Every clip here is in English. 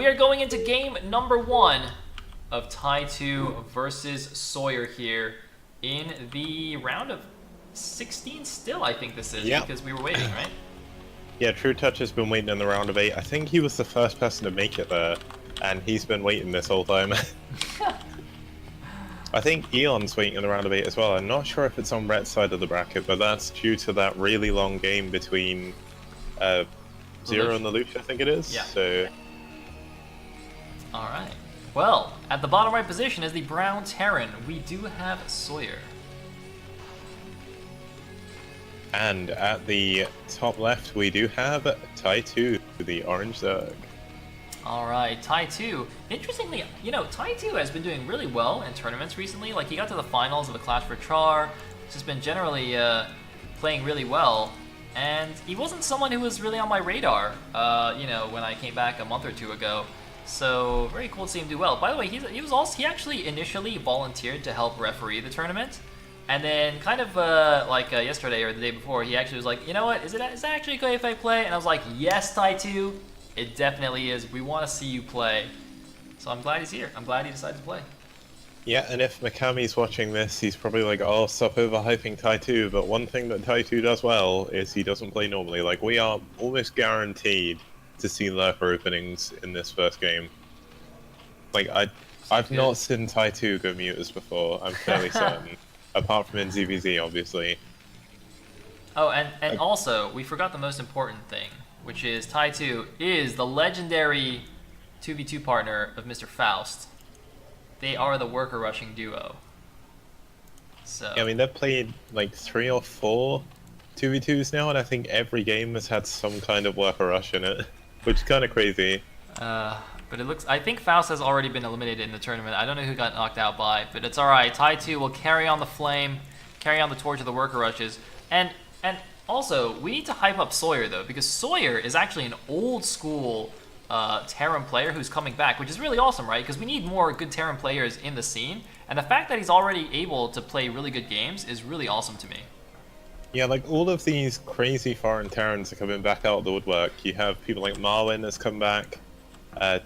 we are going into game number 1 of Ty2 versus Sawyer here in the round of 16 still, I think this is, because we were waiting, right? Yeah, True Touch has been waiting in the round of 8. I think he was the first person to make it there, and he's been waiting this whole time. I think Eon's waiting in the round of 8 as well. I'm not sure if it's on Rhett's side of the bracket, but that's due to that really long game between Zero and the Lucia, I think it is. Yeah. So. Alright. Well, at the bottom right position is the brown Terran. We do have Sawyer. And at the top left, we do have Ty2, the orange Zerg. Alright, Ty2. Interestingly, you know, Ty2 has been doing really well in tournaments recently. Like, he got to the finals of the Clash for Char. He's just been generally playing really well. And he wasn't someone who was really on my radar, you know, when I came back a month or two ago. So, very cool to see him do well. By the way, he actually initially volunteered to help referee the tournament. And then, kind of like yesterday or the day before, he actually was like, you know what, is that actually okay if I play? And I was like, yes, Ty2, it definitely is. We want to see you play. So I'm glad he's here. I'm glad he decided to play. Yeah, and if Mikami's watching this, he's probably like, oh, stop overhyping Ty2. But one thing that Ty2 does well is he doesn't play normally. Like, we are almost guaranteed to see lurker openings in this first game. Like, I've not seen Ty2 go mutas before, I'm fairly certain. Apart from in ZvT, obviously. Oh, and also, we forgot the most important thing, which is Ty2 is the legendary 2v2 partner of Mr. Faust. They are the worker rushing duo. So yeah, I mean, they've played like 3 or 4 2v2s now, and I think every game has had some kind of worker rush in it, which is kind of crazy. But it looks, I think Faust has already been eliminated in the tournament. I don't know who got knocked out by, but it's alright. Ty2 will carry on the flame, carry on the torch of the worker rushes. And also, we need to hype up Sawyer, though, because Sawyer is actually an old school Terran player who's coming back, which is really awesome, right? Because we need more good Terran players in the scene. And the fact that he's already able to play really good games is really awesome to me. Yeah, like all of these crazy foreign Terrans are coming back out of the woodwork. You have people like Marwin has come back.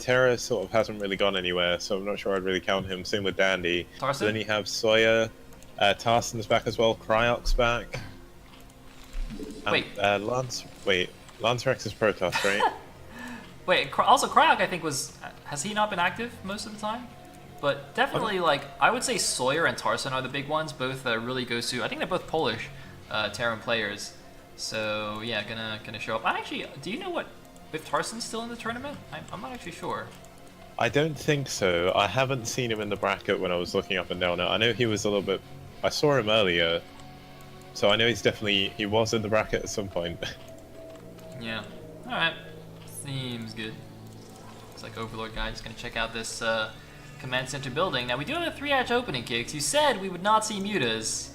Terra sort of hasn't really gone anywhere, so I'm not sure I'd really count him. Same with Dandy. Tarson? Then you have Sawyer, Tarson's back as well, Cryok's back. Wait. Lancerex is Protoss, right? Wait, also Cryok I think has he not been active most of the time? But definitely, like, I would say Sawyer and Tarson are the big ones. Both really Gosu. I think they're both Polish Terran players. So yeah, gonna show up. Actually, do you know what? If Tarson's still in the tournament? I'm not actually sure. I don't think so. I haven't seen him in the bracket when I was looking up and down. I know he was a little bit... I saw him earlier, so I know he was in the bracket at some point. Yeah. Alright. Seems good. Looks like Overlord guy just gonna check out this command center building. Now we do have a 3-hatch opening, Kicks. You said we would not see mutas.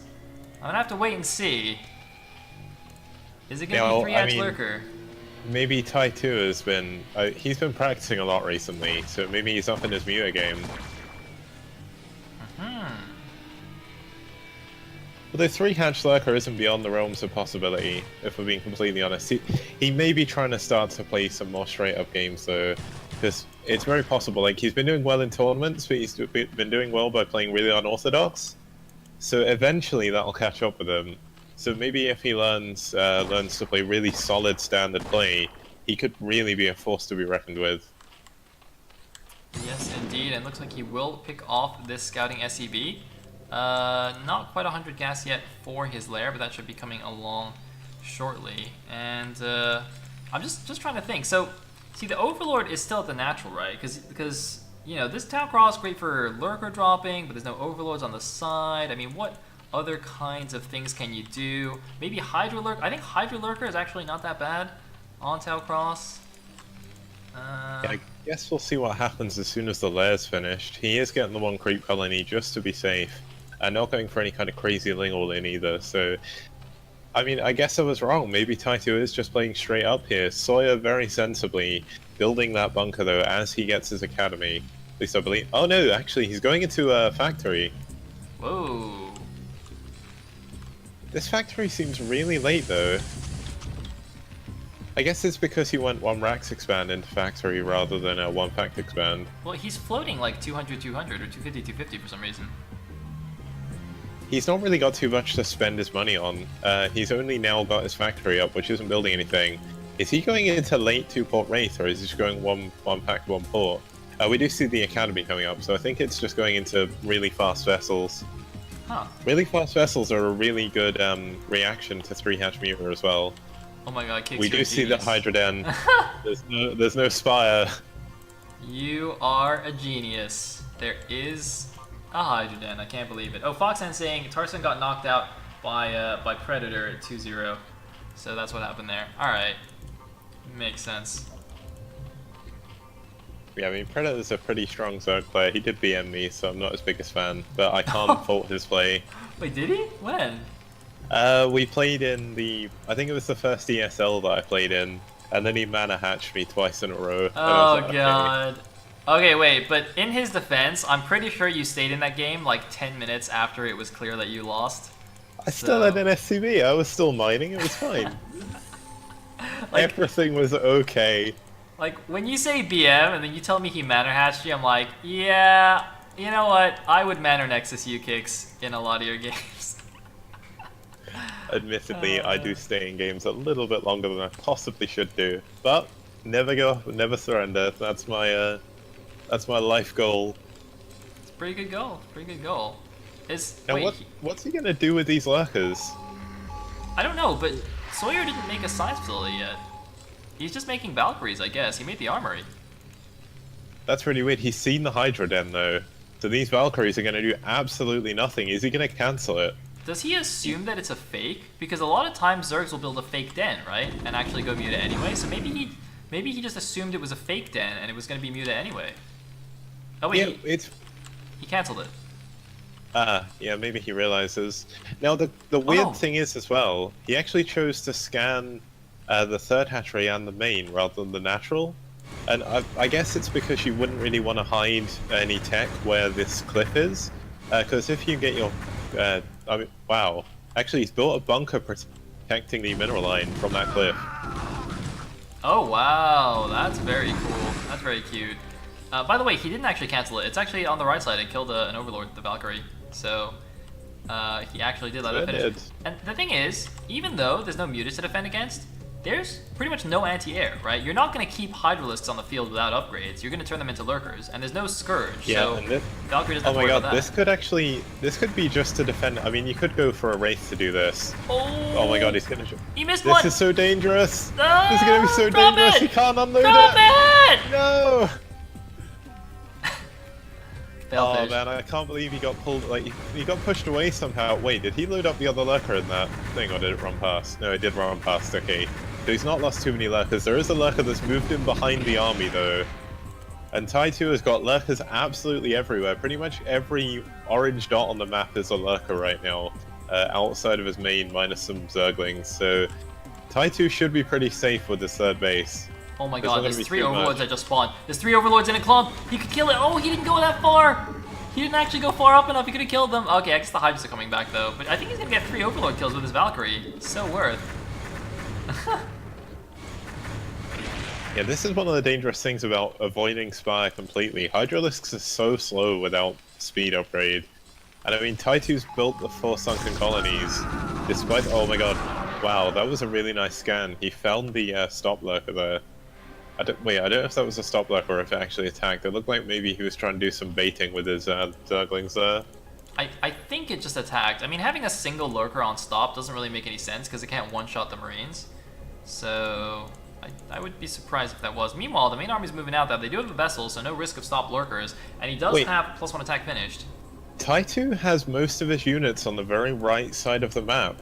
I'm gonna have to wait and see. Is it gonna be 3-hatch lurker? Maybe Ty2 has been... he's been practicing a lot recently, so maybe he's up in his muta game. But the 3-hatch lurker isn't beyond the realms of possibility, if we're being completely honest. He may be trying to start to play some more straight-up games, though, because it's very possible. Like, he's been doing well in tournaments, but he's been doing well by playing really unorthodox. So eventually that'll catch up with him. So maybe if he learns to play really solid standard play, he could really be a force to be reckoned with. Yes, indeed, and looks like he will pick off this scouting SCB. Not quite 100 gas yet for his lair, but that should be coming along shortly. And I'm just trying to think. So, see, the Overlord is still at the natural, right? Because you know, this Town Cross is great for lurker dropping, but there's no Overlords on the side. I mean, what other kinds of things can you do? Maybe Hydra Lurker. I think Hydra Lurker is actually not that bad on Town Cross. Yeah, I guess we'll see what happens as soon as the lair's finished. He is getting the 1 creep colony just to be safe, and not going for any kind of crazy ling all-in either, so... I mean, I guess I was wrong. Maybe Ty2 is just playing straight up here. Sawyer very sensibly building that bunker, though, as he gets his academy. At least I believe... Oh no, actually, he's going into a factory. Whoa. This factory seems really late, though. I guess it's because he went one Rax expand into factory rather than a one fact expand. Well, he's floating like 200, 200 or 250, 250 for some reason. He's not really got too much to spend his money on. He's only now got his factory up, which isn't building anything. Is he going into late 2-port Wraith, or is he just going one fact, one port? We do see the Academy coming up, so I think it's just going into really fast vessels. Huh. Really fast vessels are a really good reaction to 3-hatch Muta as well. Oh my god, Kicks, We do see the Hydra Den. there's no Spire. You are a genius. There is a Hydra Den. I can't believe it. Oh, Foxen saying Tarson got knocked out by Predator at 2-0. So that's what happened there. Alright. Makes sense. Yeah, I mean, Predator's a pretty strong Zerg player. He did BM me, so I'm not his biggest fan, but I can't fault his play. Wait, did he? When? We played in the... I think it was the first ESL that I played in, and then he mana hatched me twice in a row. Oh, like, god. Okay, wait, but in his defense, I'm pretty sure you stayed in that game like 10 minutes after it was clear that you lost. I still had an SCV. I was still mining. It was fine. Like, everything was okay. Like, when you say BM and then you tell me he Manor hatched you, I'm like, yeah, you know what? I would Manor Nexus you Kicks in a lot of your games. Admittedly, I do stay in games a little bit longer than I possibly should do, but never never surrender. That's my life goal. It's a pretty good goal. Pretty good goal. Now, wait, what's he gonna do with these lurkers? I don't know, but Sawyer didn't make a science facility yet. He's just making Valkyries, I guess. He made the armory. That's really weird. He's seen the Hydra Den, though. So these Valkyries are going to do absolutely nothing. Is he going to cancel it? Does he assume that it's a fake? Because a lot of times Zergs will build a fake den, right? And actually go Muta anyway. So maybe he just assumed it was a fake den and it was going to be Muta anyway. Oh wait, yeah, he canceled it. Yeah, maybe he realizes. Now, the weird thing is as well, he actually chose to scan the third hatchery and the main rather than the natural. And I guess it's because you wouldn't really want to hide any tech where this cliff is. Because if you get your... I mean, wow. Actually, he's built a bunker protecting the mineral line from that cliff. Oh, wow. That's very cool. That's very cute. By the way, he didn't actually cancel it. It's actually on the right side. It killed an Overlord, the Valkyrie. So, he actually did let it finish. And the thing is, even though there's no Mutas to defend against, there's pretty much no anti-air, right? You're not going to keep Hydralisks on the field without upgrades. You're going to turn them into lurkers, and there's no Scourge. Yeah, so and this, Valkyrie doesn't have to worry about that. this could be just to defend. I mean, you could go for a Wraith to do this. Oh my god, he's going to... He missed one! This is so dangerous! No! This is going to be so dangerous, he can't unload it! No! Failfish. Oh man, I can't believe he got pulled, like, he got pushed away somehow. Wait, did he load up the other lurker in that thing, or did it run past? No, it did run past, okay. So he's not lost too many lurkers. There is a lurker that's moved in behind the army, though. And Ty2 has got lurkers absolutely everywhere. Pretty much every orange dot on the map is a lurker right now, outside of his main, minus some Zerglings. So Ty2 should be pretty safe with his third base. Oh my god, there's 3 Overlords that just spawned. There's 3 Overlords in a clump. He could kill it. Oh, he didn't go that far. He didn't actually go far up enough. He could have killed them. Okay, I guess the Hydras are coming back, though. But I think he's going to get 3 Overlord kills with his Valkyrie. So worth. Yeah, this is one of the dangerous things about avoiding Spire completely. Hydralisks are so slow without speed upgrade. And I mean, Ty2's built the 4 sunken colonies, despite... Oh my god. Wow, that was a really nice scan. He found the stop lurker there. I don't know if that was a stop lurker or if it actually attacked. It looked like maybe he was trying to do some baiting with his Zerglings there. I think it just attacked. I mean, having a single lurker on stop doesn't really make any sense because it can't one-shot the Marines. So... I would be surprised if that was. Meanwhile, the main army's moving out there. They do have a vessel, so no risk of stop lurkers. And he does have +1 attack finished. Ty2 has most of his units on the very right side of the map.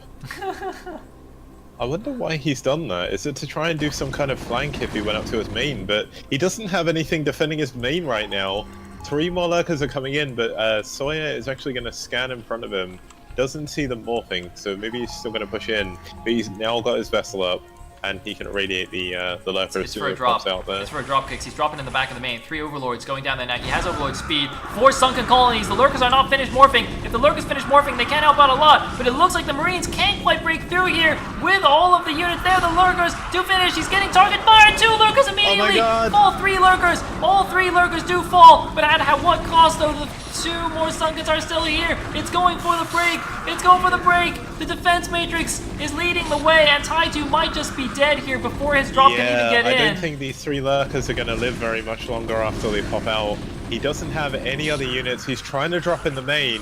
I wonder why he's done that. Is it to try and do some kind of flank if he went up to his main? But he doesn't have anything defending his main right now. 3 more lurkers are coming in, but Sawyer is actually going to scan in front of him. Doesn't see them morphing, so maybe he's still going to push in. But he's now got his vessel up. and he can irradiate the lurker as It's soon for as a it drop. pops out there. It's for a drop kick. He's dropping in the back of the main. 3 Overlords going down there now. He has Overlord speed. 4 sunken colonies. The lurkers are not finished morphing. If the lurkers finish morphing, they can't help out a lot. But it looks like the Marines can't quite break through here with all of the units there. The lurkers do finish. He's getting target fire. 2 lurkers immediately. God. Fall 3 lurkers. All 3 lurkers do fall. But at what cost though? The 2 more sunkens are still here. It's going for the break. It's going for the break. The defense matrix is leading the way, and Ty2 might just be dead here before his drop can even get in. I don't think these 3 lurkers are going to live very much longer after they pop out. He doesn't have any other units. He's trying to drop in the main.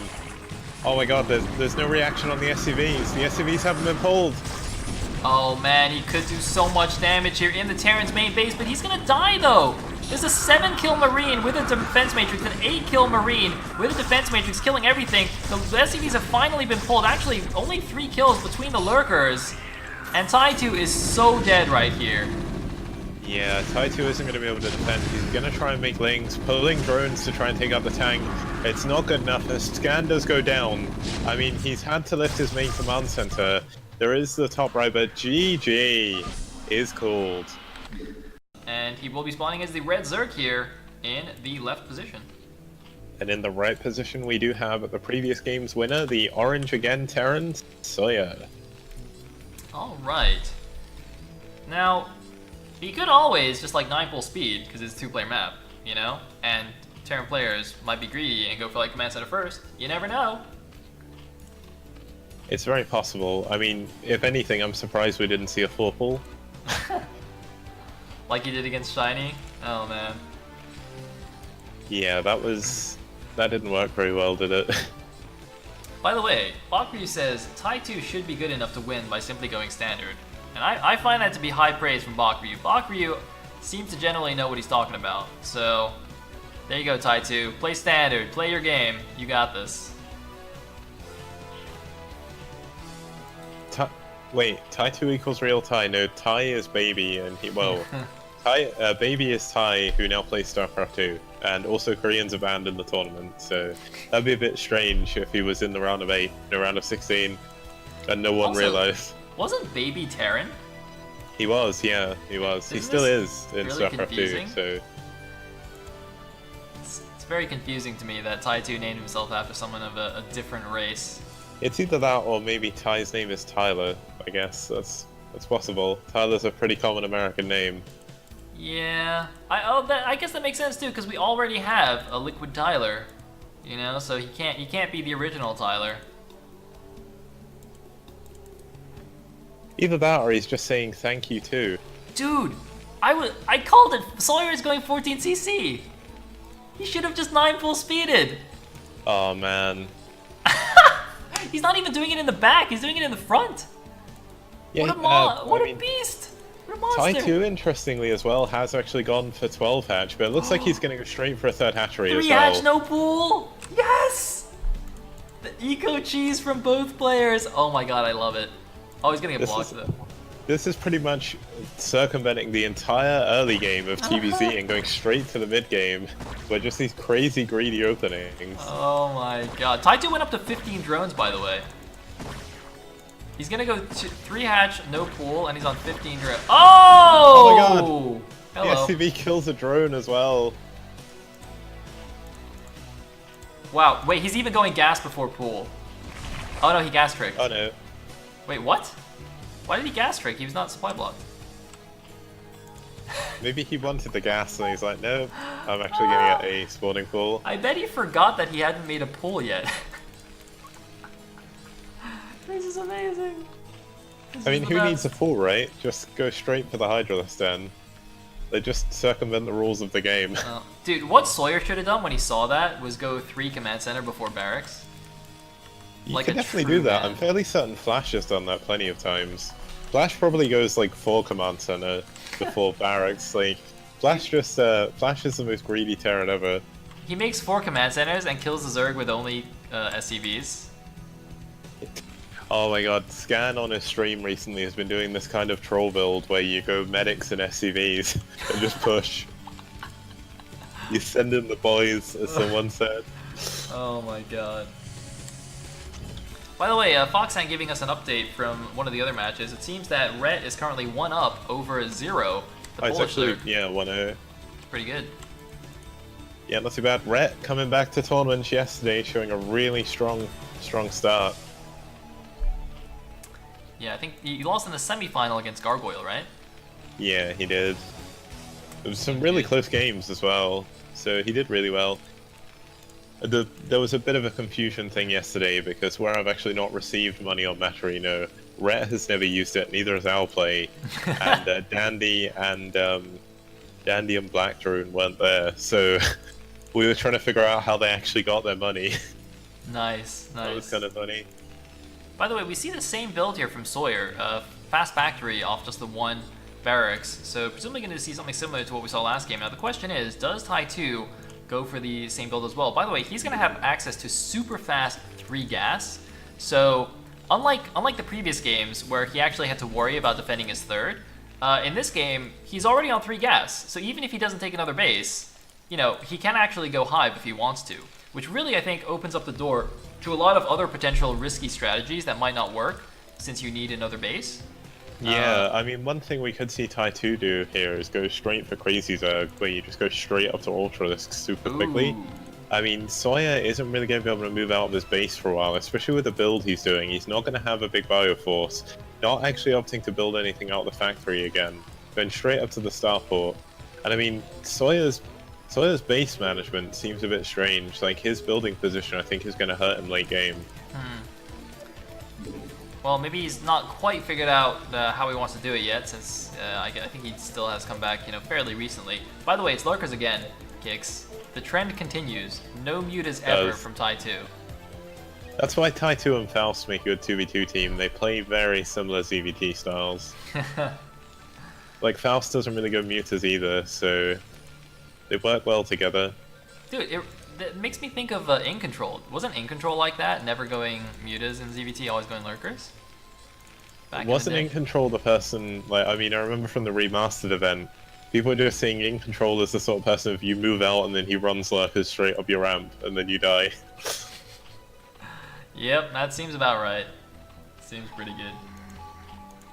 Oh my god, there's no reaction on the SCVs. The SCVs haven't been pulled. Oh man, he could do so much damage here in the Terran's main base, but he's gonna die though. There's a 7-kill Marine with a defense matrix, an 8-kill Marine with a defense matrix killing everything. The SCVs have finally been pulled. Actually, only 3 kills between the lurkers. And Ty2 is so dead right here. Yeah, Ty2 isn't going to be able to defend. He's going to try and make links, pulling drones to try and take out the tank. It's not good enough. The scan does go down. I mean, he's had to lift his main command center. There is the top right, but GG is called. And he will be spawning as the red Zerg here in the left position. And in the right position, we do have the previous game's winner, the orange again Terran, Sawyer. Alright. Now, he could always just like 9 full speed, because it's a 2-player map, you know? And Terran players might be greedy and go for like command center first. You never know. It's very possible. I mean, if anything, I'm surprised we didn't see a 4-pull. Like you did against Shiny? Oh man. Yeah, that didn't work very well, did it? By the way, Bo3 says Ty2 should be good enough to win by simply going standard. And I find that to be high praise from Bo3. Bo3 seems to generally know what he's talking about. So, there you go, Ty2. Play standard, play your game. You got this. Wait, Ty2 equals real Ty. No, Ty is Baby, and Baby is Ty, who now plays StarCraft 2. And also Koreans are banned in the tournament, so that'd be a bit strange if he was in the round of 8, the round of 16, and no one Also, realized. Wasn't Baby Terran? He was, yeah, he was. He still is in really StarCraft 2, so... It's very confusing to me that Ty2 named himself after someone of a different race. It's either that or maybe Ty's name is Tyler, I guess. That's possible. Tyler's a pretty common American name. Yeah, I guess that makes sense too, because we already have a Liquid Tyler, you know, so he can't be the original Tyler. Either that or he's just saying thank you too. Dude, I called it. Sawyer is going 14cc. He should have just 9 full speeded. Oh man. He's not even doing it in the back. He's doing it in the front. Yeah, What a beast. What a monster. Ty2, interestingly as well, has actually gone for 12 hatch, but it looks like he's going to go straight for a 3rd hatchery as 3 well. hatch, no pool. Yes. The eco cheese from both players. Oh my god, I love it. Oh, he's gonna get blocked though. This is pretty much circumventing the entire early game of TVZ and going straight to the mid game, where just these crazy greedy openings. Oh my god. Ty2 went up to 15 drones, by the way. He's gonna go 3 hatch, no pool, and he's on 15 drones. Oh! Oh my god! Hello. The SCV kills a drone as well. Wow, wait, he's even going gas before pool. Oh no, he gas tricked. Oh no. Wait, what? Why did he gas trick? He was not supply blocked. Maybe he wanted the gas and he's like, no, I'm actually gonna get a spawning pool. I bet he forgot that he hadn't made a pool yet. This is amazing. I mean, who needs a pool, right? Just go straight for the Hydralisk den. They just circumvent the rules of the game. Dude, what Sawyer should have done when he saw that was go 3 command center before barracks. You Like can a definitely true do that. man. I'm fairly certain Flash has done that plenty of times. Flash probably goes like 4 command center before barracks. Like Flash is the most greedy Terran ever. He makes 4 command centers and kills the Zerg with only SCVs. Oh my god, Scan on his stream recently has been doing this kind of troll build where you go medics and SCVs and just push. You send in the boys, as someone said. Oh my god. By the way, Foxhand giving us an update from one of the other matches. It seems that Ret is currently 1-up over Zero, the It's Polish actually, player. yeah, 1-0. Pretty good. Yeah, not too bad. Ret coming back to tournaments yesterday, showing a really strong start. Yeah, I think he lost in the semi-final against Gargoyle, right? Yeah, he did. There was some really close games as well, so he did really well. There was a bit of a confusion thing yesterday because where I've actually not received money on Maturino, Ret has never used it, neither has Owlplay, and Dandy and Black Drone weren't there, so we were trying to figure out how they actually got their money. Nice. That was kind of funny. By the way, we see the same build here from Sawyer, fast factory off just the one barracks, so presumably going to see something similar to what we saw last game. Now the question is, does Ty2 go for the same build as well? By the way, he's going to have access to super fast 3 gas, so unlike the previous games where he actually had to worry about defending his third, in this game he's already on 3 gas, so even if he doesn't take another base, you know, he can actually go hive if he wants to, which really I think opens up the door to a lot of other potential risky strategies that might not work since you need another base. Yeah, I mean, one thing we could see Ty2 do here is go straight for Crazy Zerg, where you just go straight up to Ultralisk super quickly. I mean, Sawyer isn't really going to be able to move out of his base for a while, especially with the build he's doing. He's not going to have a big Bioforce, not actually opting to build anything out of the factory again, going straight up to the starport. And I mean, Sawyer's base management seems a bit strange. Like, his building position, I think, is going to hurt him late game. Well, maybe he's not quite figured out how he wants to do it yet, since I think he still has come back, you know, fairly recently. By the way, it's Lurkers again, Kicks. The trend continues. No mutas ever from Ty2. That's why Ty2 and Faust make a good 2v2 team. They play very similar ZvT styles. Like, Faust doesn't really go mutas either, so they work well together. Dude, it makes me think of In Control. Wasn't In Control like that? Never going mutas in ZvT, always going Lurkers? Wasn't In Control the person, like, I mean, I remember from the remastered event, people were just saying In Control is the sort of person if you move out and then he runs Lurkers straight up your ramp and then you die. Yep, that seems about right. Seems pretty good.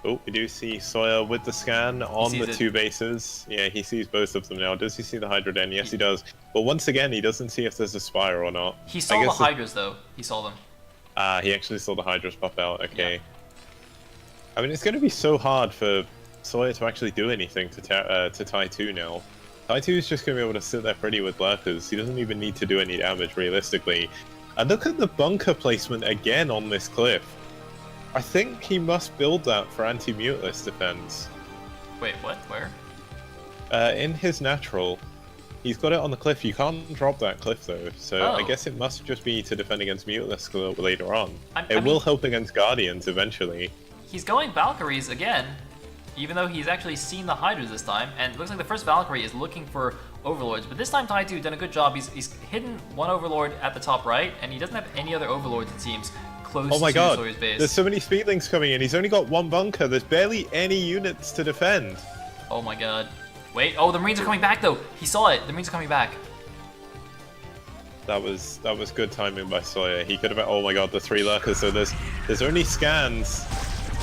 Oh, we do see Sawyer with the scan on the 2 bases. Yeah, he sees both of them now. Does he see the Hydra Den? Yes, he does. But once again, he doesn't see if there's a Spire or not. He saw the Hydras, though. He saw them. He actually saw the Hydras pop out. Okay. Yeah. I mean, it's going to be so hard for Sawyer to actually do anything to Ty2 now. Ty2 is just going to be able to sit there pretty with Lurkers. He doesn't even need to do any damage, realistically. And look at the bunker placement again on this cliff. I think he must build that for anti-muteless defense. Wait, what? Where? In his natural. He's got it on the cliff. You can't drop that cliff though, so I guess it must just be to defend against muteless later on. It will help against Guardians eventually. He's going Valkyries again, even though he's actually seen the Hydras this time, and it looks like the first Valkyrie is looking for Overlords, but this time Ty2 done a good job. He's hidden one Overlord at the top right, and he doesn't have any other Overlords, it seems, close oh my to god, Sawyer's base. There's so many Speedlings coming in. He's only got 1 bunker. There's barely any units to defend. Oh my god. Wait, oh, the Marines are coming back though. He saw it. The Marines are coming back. That was good timing by Sawyer. He could have. Oh my god, the 3 Lurkers. So there's only scans,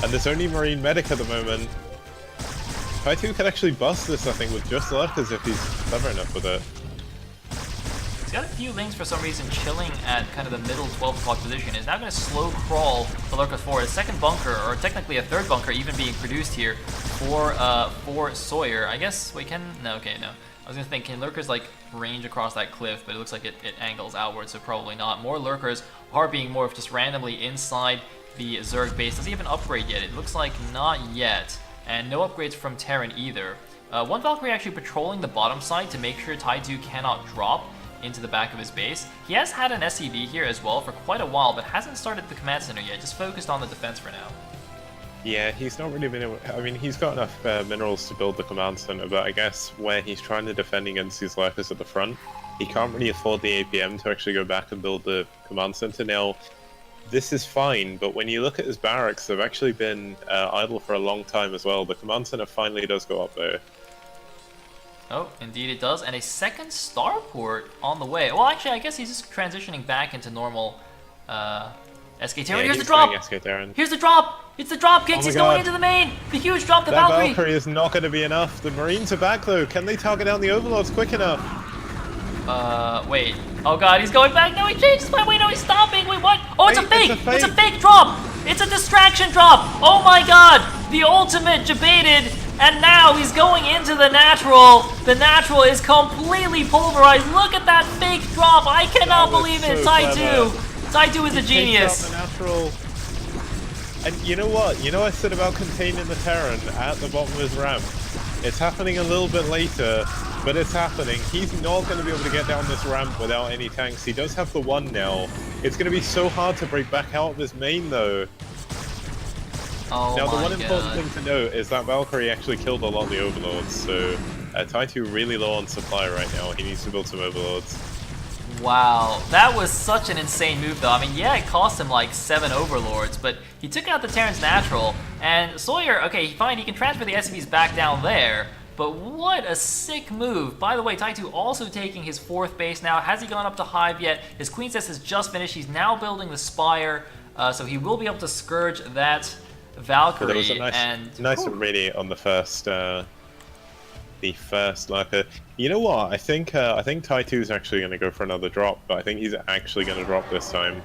and there's only Marine Medic at the moment. Ty2 can actually bust this, I think, with just Lurkers if he's clever enough with it. He's got a few Lings for some reason chilling at kind of the middle 12 o'clock position. Is now going to slow crawl the Lurkers forward. A second bunker, or technically a third bunker, even being produced here for Sawyer. I guess we can. No, okay, no. I was gonna think, can Lurkers like range across that cliff? But it looks like it angles outward, so probably not. More Lurkers are being morphed just randomly inside the Zerg base. Does he have an upgrade yet? It looks like not yet, and no upgrades from Terran either. One Valkyrie actually patrolling the bottom side to make sure Tai2 cannot drop into the back of his base. He has had an SCV here as well for quite a while, but hasn't started the command center yet, just focused on the defense for now. Yeah, he's not really been able... I mean, he's got enough minerals to build the command center, but I guess where he's trying to defend against these Lurkers at the front, he can't really afford the APM to actually go back and build the command center. Now, this is fine, but when you look at his barracks, they've actually been idle for a long time as well. The command center finally does go up there. Oh, indeed it does, and a second starport on the way. Well, actually, I guess he's just transitioning back into normal SK Terran, Yeah, here's the he's drop! going SK Terran. Here's the drop! It's the drop kicks, Oh my he's going God. into the main! The huge drop, the That Valkyrie! Valkyrie is not going to be enough. The Marines are back though. Can they target down the Overlords quick enough? Wait. Oh god, he's going back. No, he changed his mind. Wait, no, he's stopping. Wait, what? Oh, it's a Wait, fake! it's a fake. It's a fake drop! It's a distraction drop! Oh my god! The ultimate debated, and now he's going into the natural. The natural is completely pulverized. Look at that fake drop. I cannot believe it. so Ty2. clever. Ty2 is a Takes genius. out the natural. And you know what? You know I said about containing the Terran at the bottom of his ramp? It's happening a little bit later, but it's happening. He's not going to be able to get down this ramp without any tanks. He does have the one now. It's going to be so hard to break back out of this main though. Oh Now the my one important god. thing to note is that Valkyrie actually killed a lot of the Overlords, so Ty2 really low on supply right now. He needs to build some Overlords. Wow, that was such an insane move though. I mean, yeah, it cost him like 7 Overlords, but he took out the Terran's natural, and Sawyer, okay, fine, he can transfer the SCVs back down there, but what a sick move. By the way, Ty2 also taking his 4th base now. Has he gone up to Hive yet? His Queen's Nest has just finished. He's now building the Spire, so he will be able to scourge that Valkyrie. But there was a nice Ooh. radiate on the first lurker. You know what? I think Ty2 is actually going to go for another drop, but I think he's actually going to drop this time.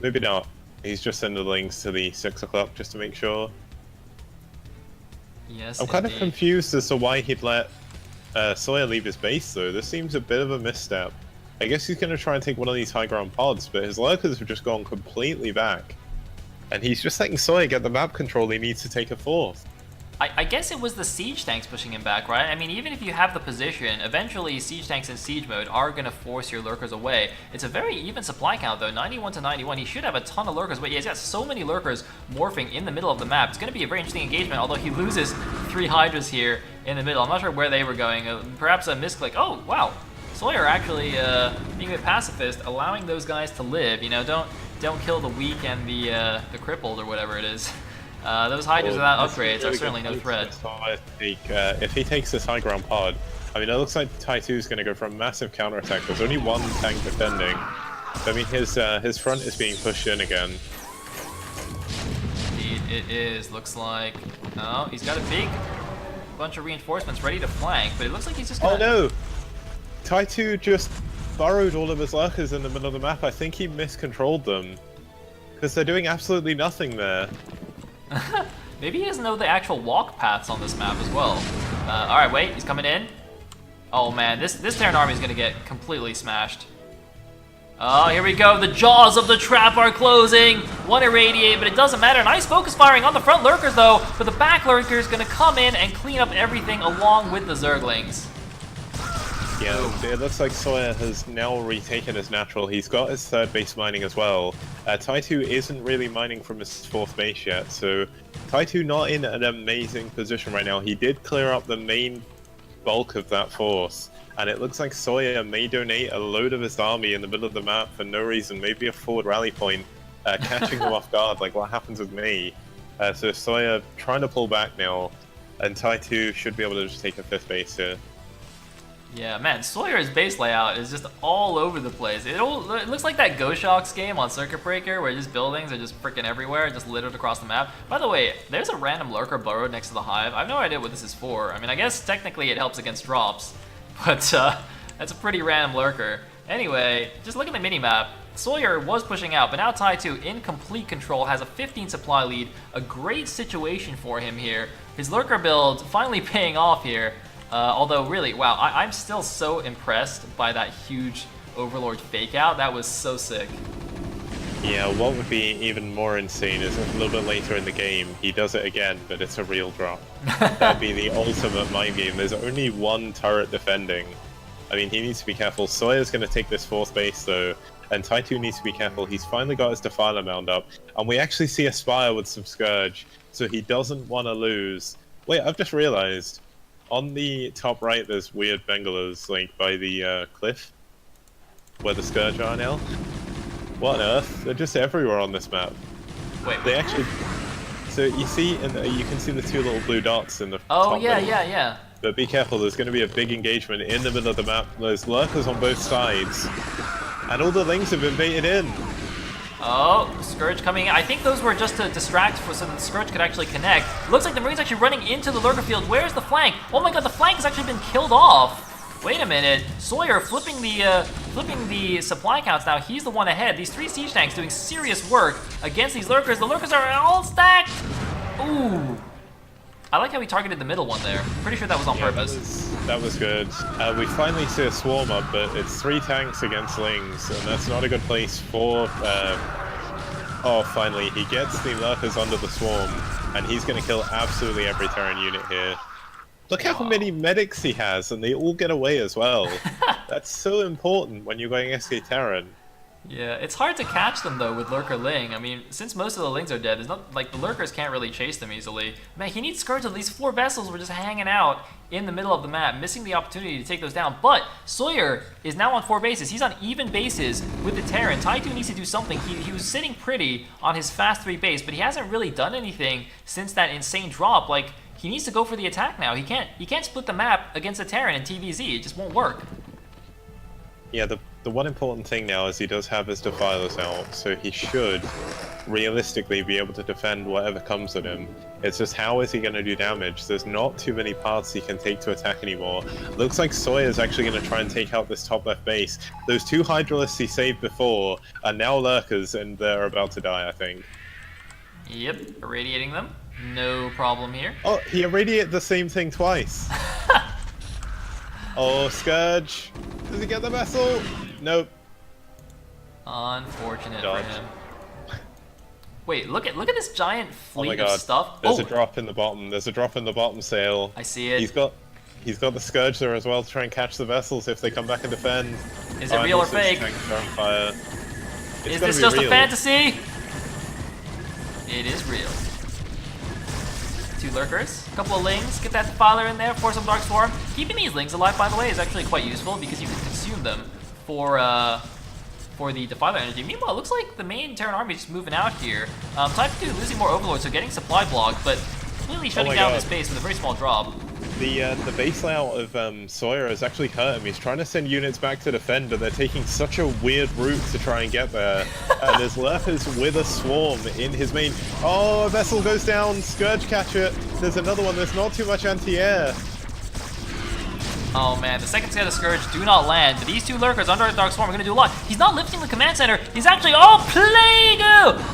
Maybe not. He's just sending the links to the 6 o'clock just to make sure. Yes, I'm kind of indeed. confused as to why he'd let Sawyer leave his base though. This seems a bit of a misstep. I guess he's going to try and take one of these high ground pods, but his lurkers have just gone completely back. And he's just letting Sawyer get the map control he needs to take a 4th. I guess it was the siege tanks pushing him back, right? I mean, even if you have the position, eventually siege tanks in siege mode are going to force your lurkers away. It's a very even supply count, though, 91 to 91. He should have a ton of lurkers, but yeah, he's got so many lurkers morphing in the middle of the map. It's going to be a very interesting engagement, although he loses 3 Hydras here in the middle. I'm not sure where they were going. Perhaps a misclick. Oh, wow. Sawyer actually being a pacifist, allowing those guys to live. You know, don't kill the weak and the crippled or whatever it is. Those Hydras without upgrades are certainly no threat. If he takes this high ground pod, I mean, it looks like Ty2 is going to go for a massive counterattack. There's only 1 tank defending. I mean, his front is being pushed in again. Indeed, it is. Looks like... Oh, he's got a big bunch of reinforcements ready to flank, but it looks like he's just gonna... Oh no! Ty2 just burrowed all of his lurkers in the middle of the map. I think he miscontrolled them. Because they're doing absolutely nothing there. Maybe he doesn't know the actual walk paths on this map as well. Alright, wait, he's coming in. Oh man, this Terran army is going to get completely smashed. Oh, here we go. The jaws of the trap are closing. 1 irradiate, but it doesn't matter. Nice focus firing on the front lurkers though, but the back lurker is going to come in and clean up everything along with the Zerglings. Yeah, it looks like Sawyer has now retaken his natural. He's got his 3rd base mining as well. Ty2 isn't really mining from his 4th base yet, so Ty2 not in an amazing position right now. He did clear up the main bulk of that force, and it looks like Sawyer may donate a load of his army in the middle of the map for no reason, maybe a forward rally point, catching them off guard like what happens with me. So Sawyer trying to pull back now, and Ty2 should be able to just take a 5th base here. Yeah, man, Sawyer's base layout is just all over the place. It looks like that GoShocks game on Circuit Breaker where just buildings are just freaking everywhere, just littered across the map. By the way, there's a random lurker burrowed next to the hive. I have no idea what this is for. I mean, I guess technically it helps against drops, but that's a pretty random lurker. Anyway, just look at the minimap. Sawyer was pushing out, but now Ty2 in complete control, has a 15 supply lead. A great situation for him here. His lurker build finally paying off here. Although, really, wow, I'm still so impressed by that huge Overlord fake out. That was so sick. Yeah, what would be even more insane is if a little bit later in the game, he does it again, but it's a real drop. That'd be the ultimate mind game. There's only 1 turret defending. I mean, he needs to be careful. Sawyer's going to take this 4th base, though, and Ty2 needs to be careful. He's finally got his Defiler mound up, and we actually see a Spire with some Scourge, so he doesn't want to lose. Wait, I've just realized. On the top right, there's weird Bengalos, like, by the cliff, where the Scourge are now. What on earth? They're just everywhere on this map. Wait, They actually... So you see, you can see the 2 little blue dots in the oh, top yeah, middle. yeah. But be careful, there's going to be a big engagement in the middle of the map. There's lurkers on both sides. And all the lings have been baited in. Oh, Scourge coming in. I think those were just to distract so that the Scourge could actually connect. Looks like the Marine's actually running into the Lurker field. Where's the flank? Oh my god, the flank has actually been killed off. Wait a minute. Sawyer flipping the supply counts now. He's the one ahead. These 3 siege tanks doing serious work against these Lurkers. The Lurkers are all stacked. Ooh. I like how he targeted the middle one there. Pretty sure that was on purpose. That was good. We finally see a swarm up, but it's 3 tanks against Lings, and that's not a good place for... Oh, finally, he gets the Lurkers under the swarm, and he's going to kill absolutely every Terran unit here. Look how many medics he has, and they all get away as well. That's so important when you're going SK Terran. Yeah, it's hard to catch them though with Lurker Ling. I mean, since most of the Lings are dead, there's not like the Lurkers can't really chase them easily. Man, he needs Scourge. These 4 vessels were just hanging out in the middle of the map, missing the opportunity to take those down. But Sawyer is now on 4 bases. He's on even bases with the Terran. Ty2 needs to do something. He was sitting pretty on his fast 3 base, but he hasn't really done anything since that insane drop. Like, he needs to go for the attack now. He can't split the map against a Terran in TVZ. It just won't work. Yeah, the one important thing now is he does have his Defilers out, so he should realistically be able to defend whatever comes at him. It's just how is he going to do damage? There's not too many paths he can take to attack anymore. Looks like Sawyer's actually going to try and take out this top left base. Those 2 Hydralisks he saved before are now Lurkers, and they're about to die, I think. Yep, irradiating them. No problem here. Oh, he irradiated the same thing twice. Oh, Scourge. Does he get the vessel? Nope. Unfortunate for him. Wait, look at this giant fleet of stuff. There's a drop in the bottom. There's a drop in the bottom, Sayle. I see it. He's got the Scourge there as well to try and catch the vessels if they come back and defend. Is it real or fake? Is this just a fantasy? It is real. 2 Lurkers, a couple of Lings, get that Defiler in there, force some Dark Swarm. Keeping these Lings alive, by the way, is actually quite useful because you can consume them for the Defiler energy. Meanwhile, it looks like the main Terran army is just moving out here. Ty2 losing more Overlords, so getting supply blocked, but completely shutting down this base with a very small drop. The base layout of Sawyer has actually hurt him. He's trying to send units back to defend, but they're taking such a weird route to try and get there. And there's Lurkers with a swarm in his main... Oh, a vessel goes down. Scourge catch it. There's another one. There's not too much anti-air. Oh man, the second set of Scourge do not land, but these 2 Lurkers under the Dark Swarm are going to do a lot. He's not lifting the command center, he's actually, oh, Plague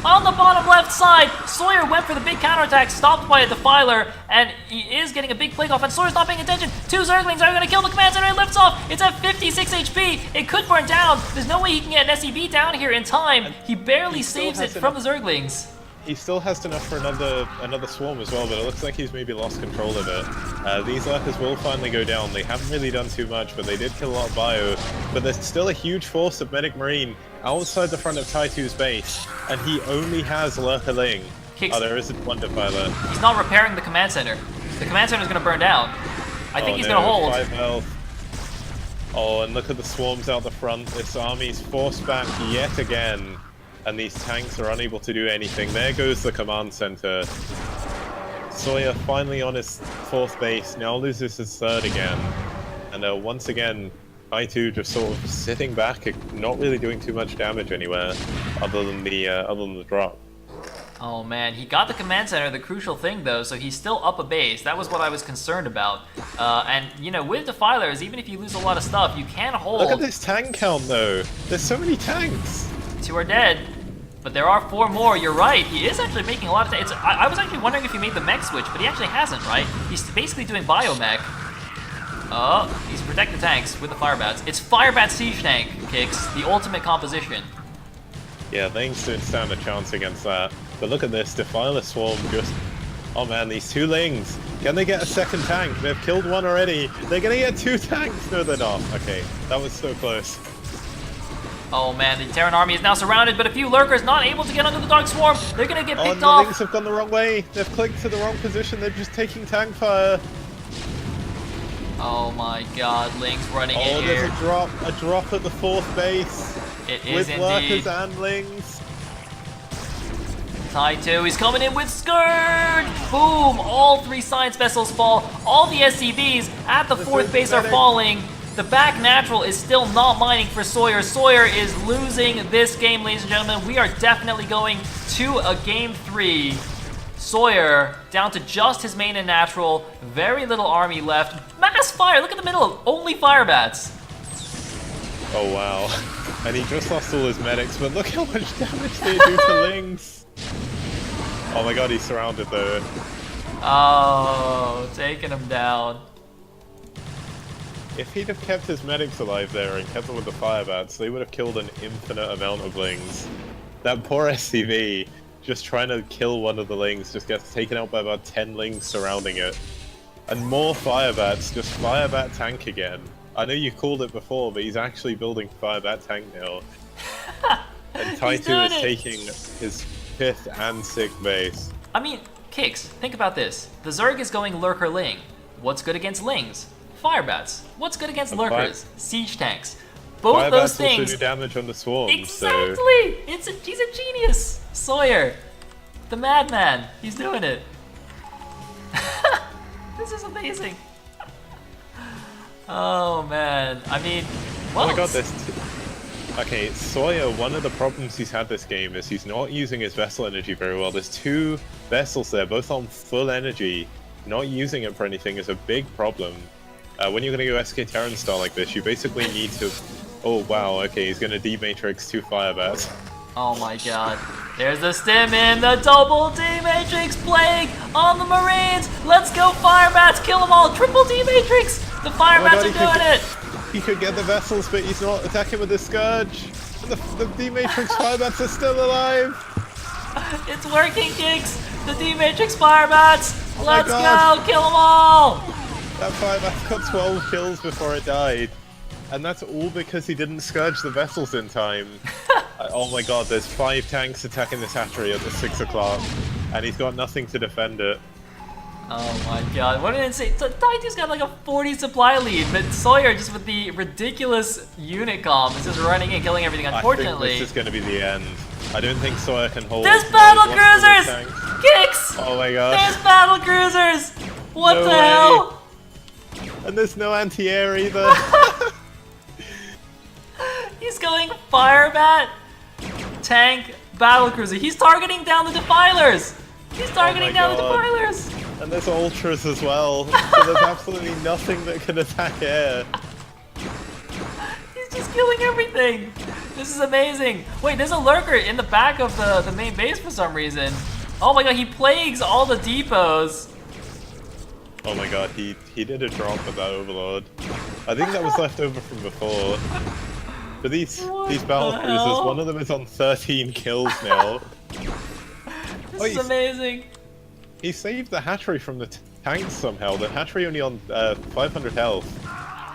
on the bottom left side. Sawyer went for the big counterattack, stopped by a Defiler, and he is getting a big Plague off, and Sawyer's not paying attention. 2 Zerglings are going to kill the command center, and lifts off. It's at 56 HP, it could burn down. There's no way he can get an SCV down here in time. He barely saves it from the Zerglings. He still has enough for another swarm as well, but it looks like he's maybe lost control of it. These Lurkers will finally go down. They haven't really done too much, but they did kill a lot of bio. But there's still a huge force of Medic Marine outside the front of Ty2's base, and he only has Lurker Ling. Oh, there is one Defiler. He's not repairing the command center. The command center is going to burn down. I think he's going to hold. 5 health. Oh, and look at the swarms out the front. This army's forced back yet again. And these tanks are unable to do anything. There goes the command center. Sawyer finally on his 4th base, now loses his 3rd again. And once again, Ty2 just sort of sitting back, not really doing too much damage anywhere, other than the drop. Oh man, he got the command center, the crucial thing though, so he's still up a base. That was what I was concerned about. And, you know, with Defilers, even if you lose a lot of stuff, you can hold... Look at this tank count though! There's so many tanks! 2 are dead, but there are 4 more. You're right. He is actually making a lot of... I was actually wondering if he made the mech switch, but he actually hasn't, right? He's basically doing biomech. Oh, he's protecting tanks with the Firebats. It's Firebat Siege Tank kicks, the ultimate composition. Yeah, Lings don't stand a chance against that. But look at this, Defiler Swarm just... Oh man, these 2 Lings. Can they get a 2nd tank? They've killed 1 already. They're gonna get 2 tanks. No, they're not. Okay, that was so close. Oh man, the Terran army is now surrounded, but a few Lurkers not able to get under the Dark Swarm. They're gonna get picked off. The Lings have gone the wrong way. They've clicked to the wrong position. They're just taking tank fire. Oh my god, Lings running in here. Oh, there's a drop at the 4th base. It is with indeed. Lurkers and Lings. Ty2 is coming in with Scourge! Boom! All 3 science vessels fall. All the SCVs at the 4th base are falling. The back natural is still not mining for Sawyer. Sawyer is losing this game, ladies and gentlemen. We are definitely going to a game 3. Sawyer down to just his main and natural. Very little army left. Mass fire, look at the middle. Only fire bats. Oh wow. And he just lost all his medics, but look how much damage they do to Lings. Oh my god, he's surrounded though. Oh, taking him down. If he'd have kept his medics alive there and kept them with the fire bats, they would have killed an infinite amount of Lings. That poor SCV, just trying to kill one of the Lings, just gets taken out by about 10 Lings surrounding it. And more fire bats, just fire bat tank again. I know you called it before, but he's actually building fire bat tank now. And Ty2 is taking his 5th and 6th base. I mean, Kicks, think about this. The Zerg is going Lurker Ling. What's good against Lings? Fire bats. What's good against Lurkers? Siege tanks. Both fire those bats things. Also do damage on the swarm. Exactly. So... He's a genius. Sawyer, the madman. He's doing it. This is amazing. Oh man. I mean, well, oh my god, okay, Sawyer, one of the problems he's had this game is he's not using his vessel energy very well. There's 2 vessels there, both on full energy. Not using it for anything is a big problem. When you're going to go SK Terran style like this, you basically need to... Oh wow, okay, he's going to D-Matrix 2 fire bats. Oh my god. There's the stim in, the double D-Matrix Plague on the Marines! Let's go fire bats, kill them all! Triple D-Matrix! The fire bats are doing it! He could get the vessels, but he's not attacking with the Scourge. The D-Matrix fire bats are still alive! It's working, Kicks! The D-Matrix fire bats! Oh Let's go! Kill them all! That fire bat got 12 kills before it died. And that's all because he didn't Scourge the vessels in time. Oh my god, there's 5 tanks attacking this hatchery at the 6 o'clock. And he's got nothing to defend it. Oh my god, what an insane... So Ty2's got like a 40 supply lead, but Sawyer just with the ridiculous unit comp is just running and killing everything. Unfortunately... I think this is going to be the end. I don't think Sawyer can hold... There's battle cruisers! Kicks! Oh my god. There's battle cruisers! What No the way. hell? And there's no anti-air either. He's going fire bat, tank, battle cruiser. He's targeting down the defilers! He's targeting down the defilers! And there's ultras as well, so there's absolutely nothing that can attack air. He's just killing everything. This is amazing. Wait, there's a lurker in the back of the main base for some reason. Oh my god, he plagues all the depots. Oh my god, he did a drop with that overlord. I think that was left over from before. But these battle cruisers, one of them is on 13 kills now. This is amazing. He saved the hatchery from the tanks somehow. The hatchery only on 500 health.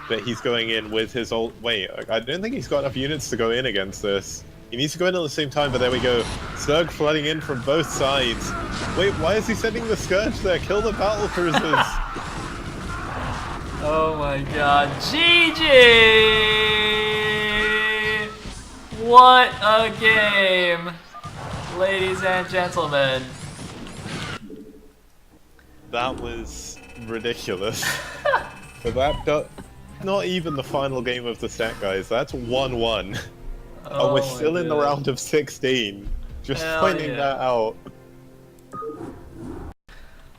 But he's going in with his ult. Wait, I don't think he's got enough units to go in against this. He needs to go in at the same time, but there we go. Zerg flooding in from both sides. Wait, why is he sending the Scourge there? Kill the battle cruisers. Oh my god. GG! What a game! Ladies and gentlemen. That was ridiculous. But not even the final game of the set, guys. That's 1-1. Oh, we're still in the round of 16. Just finding that out.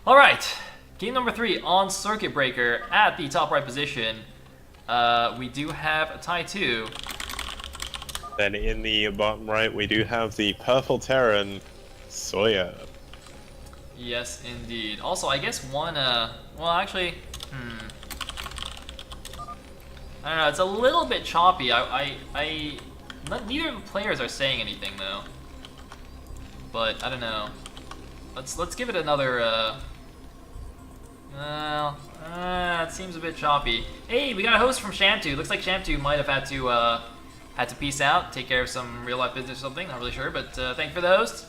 Alright, game number 3 on Circuit Breaker at the top right position. We do have a Ty2. Then in the bottom right, we do have the purple Terran, Sawyer. Yes, indeed. Also, I guess one, well, actually, I don't know, it's a little bit choppy. Neither of the players are saying anything, though. But, I don't know. Let's give it another, it seems a bit choppy. Hey, we got a host from Sham2. Looks like Sham2 might have had to peace out, take care of some real-life business or something. Not really sure, but thank you for the host.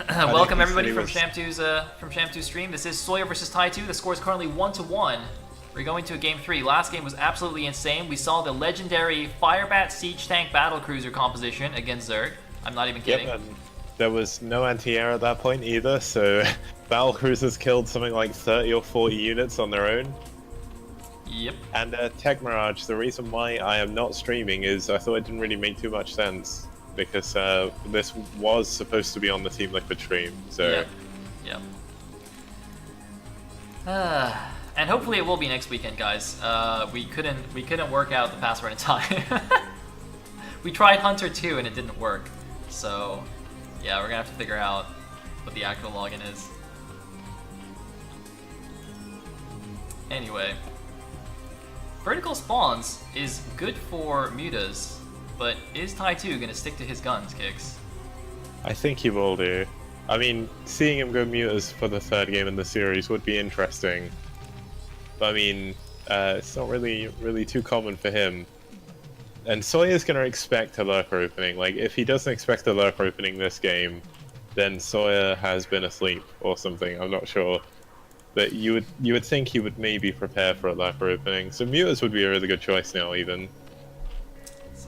Welcome everybody from Sham2's stream. This is Sawyer versus Ty2. The score is currently 1-1. We're going to a game 3. Last game was absolutely insane. We saw the legendary Firebat Siege Tank Battlecruiser composition against Zerg. I'm not even kidding. Yep, and there was no anti-air at that point either, so Battlecruisers killed something like 30 or 40 units on their own. Yep. Yep. And Tech Mirage, the reason why I am not streaming is I thought it didn't really make too much sense. Because this was supposed to be on the TeamLiquid stream, so... Yep. And hopefully it will be next weekend, guys. We couldn't work out the password in time. We tried Hunter 2 and it didn't work. So, yeah, we're gonna have to figure out what the actual login is. Anyway, vertical spawns is good for mutas, but is Ty2 gonna stick to his guns, Kicks? I think he will do. I mean, seeing him go mutas for the third game in the series would be interesting. But I mean, it's not really too common for him. And Sawyer's gonna expect a lurker opening. Like, if he doesn't expect a lurker opening this game, then Sawyer has been asleep or something. I'm not sure. But you would think he would maybe prepare for a lurker opening. So mutas would be a really good choice now, even.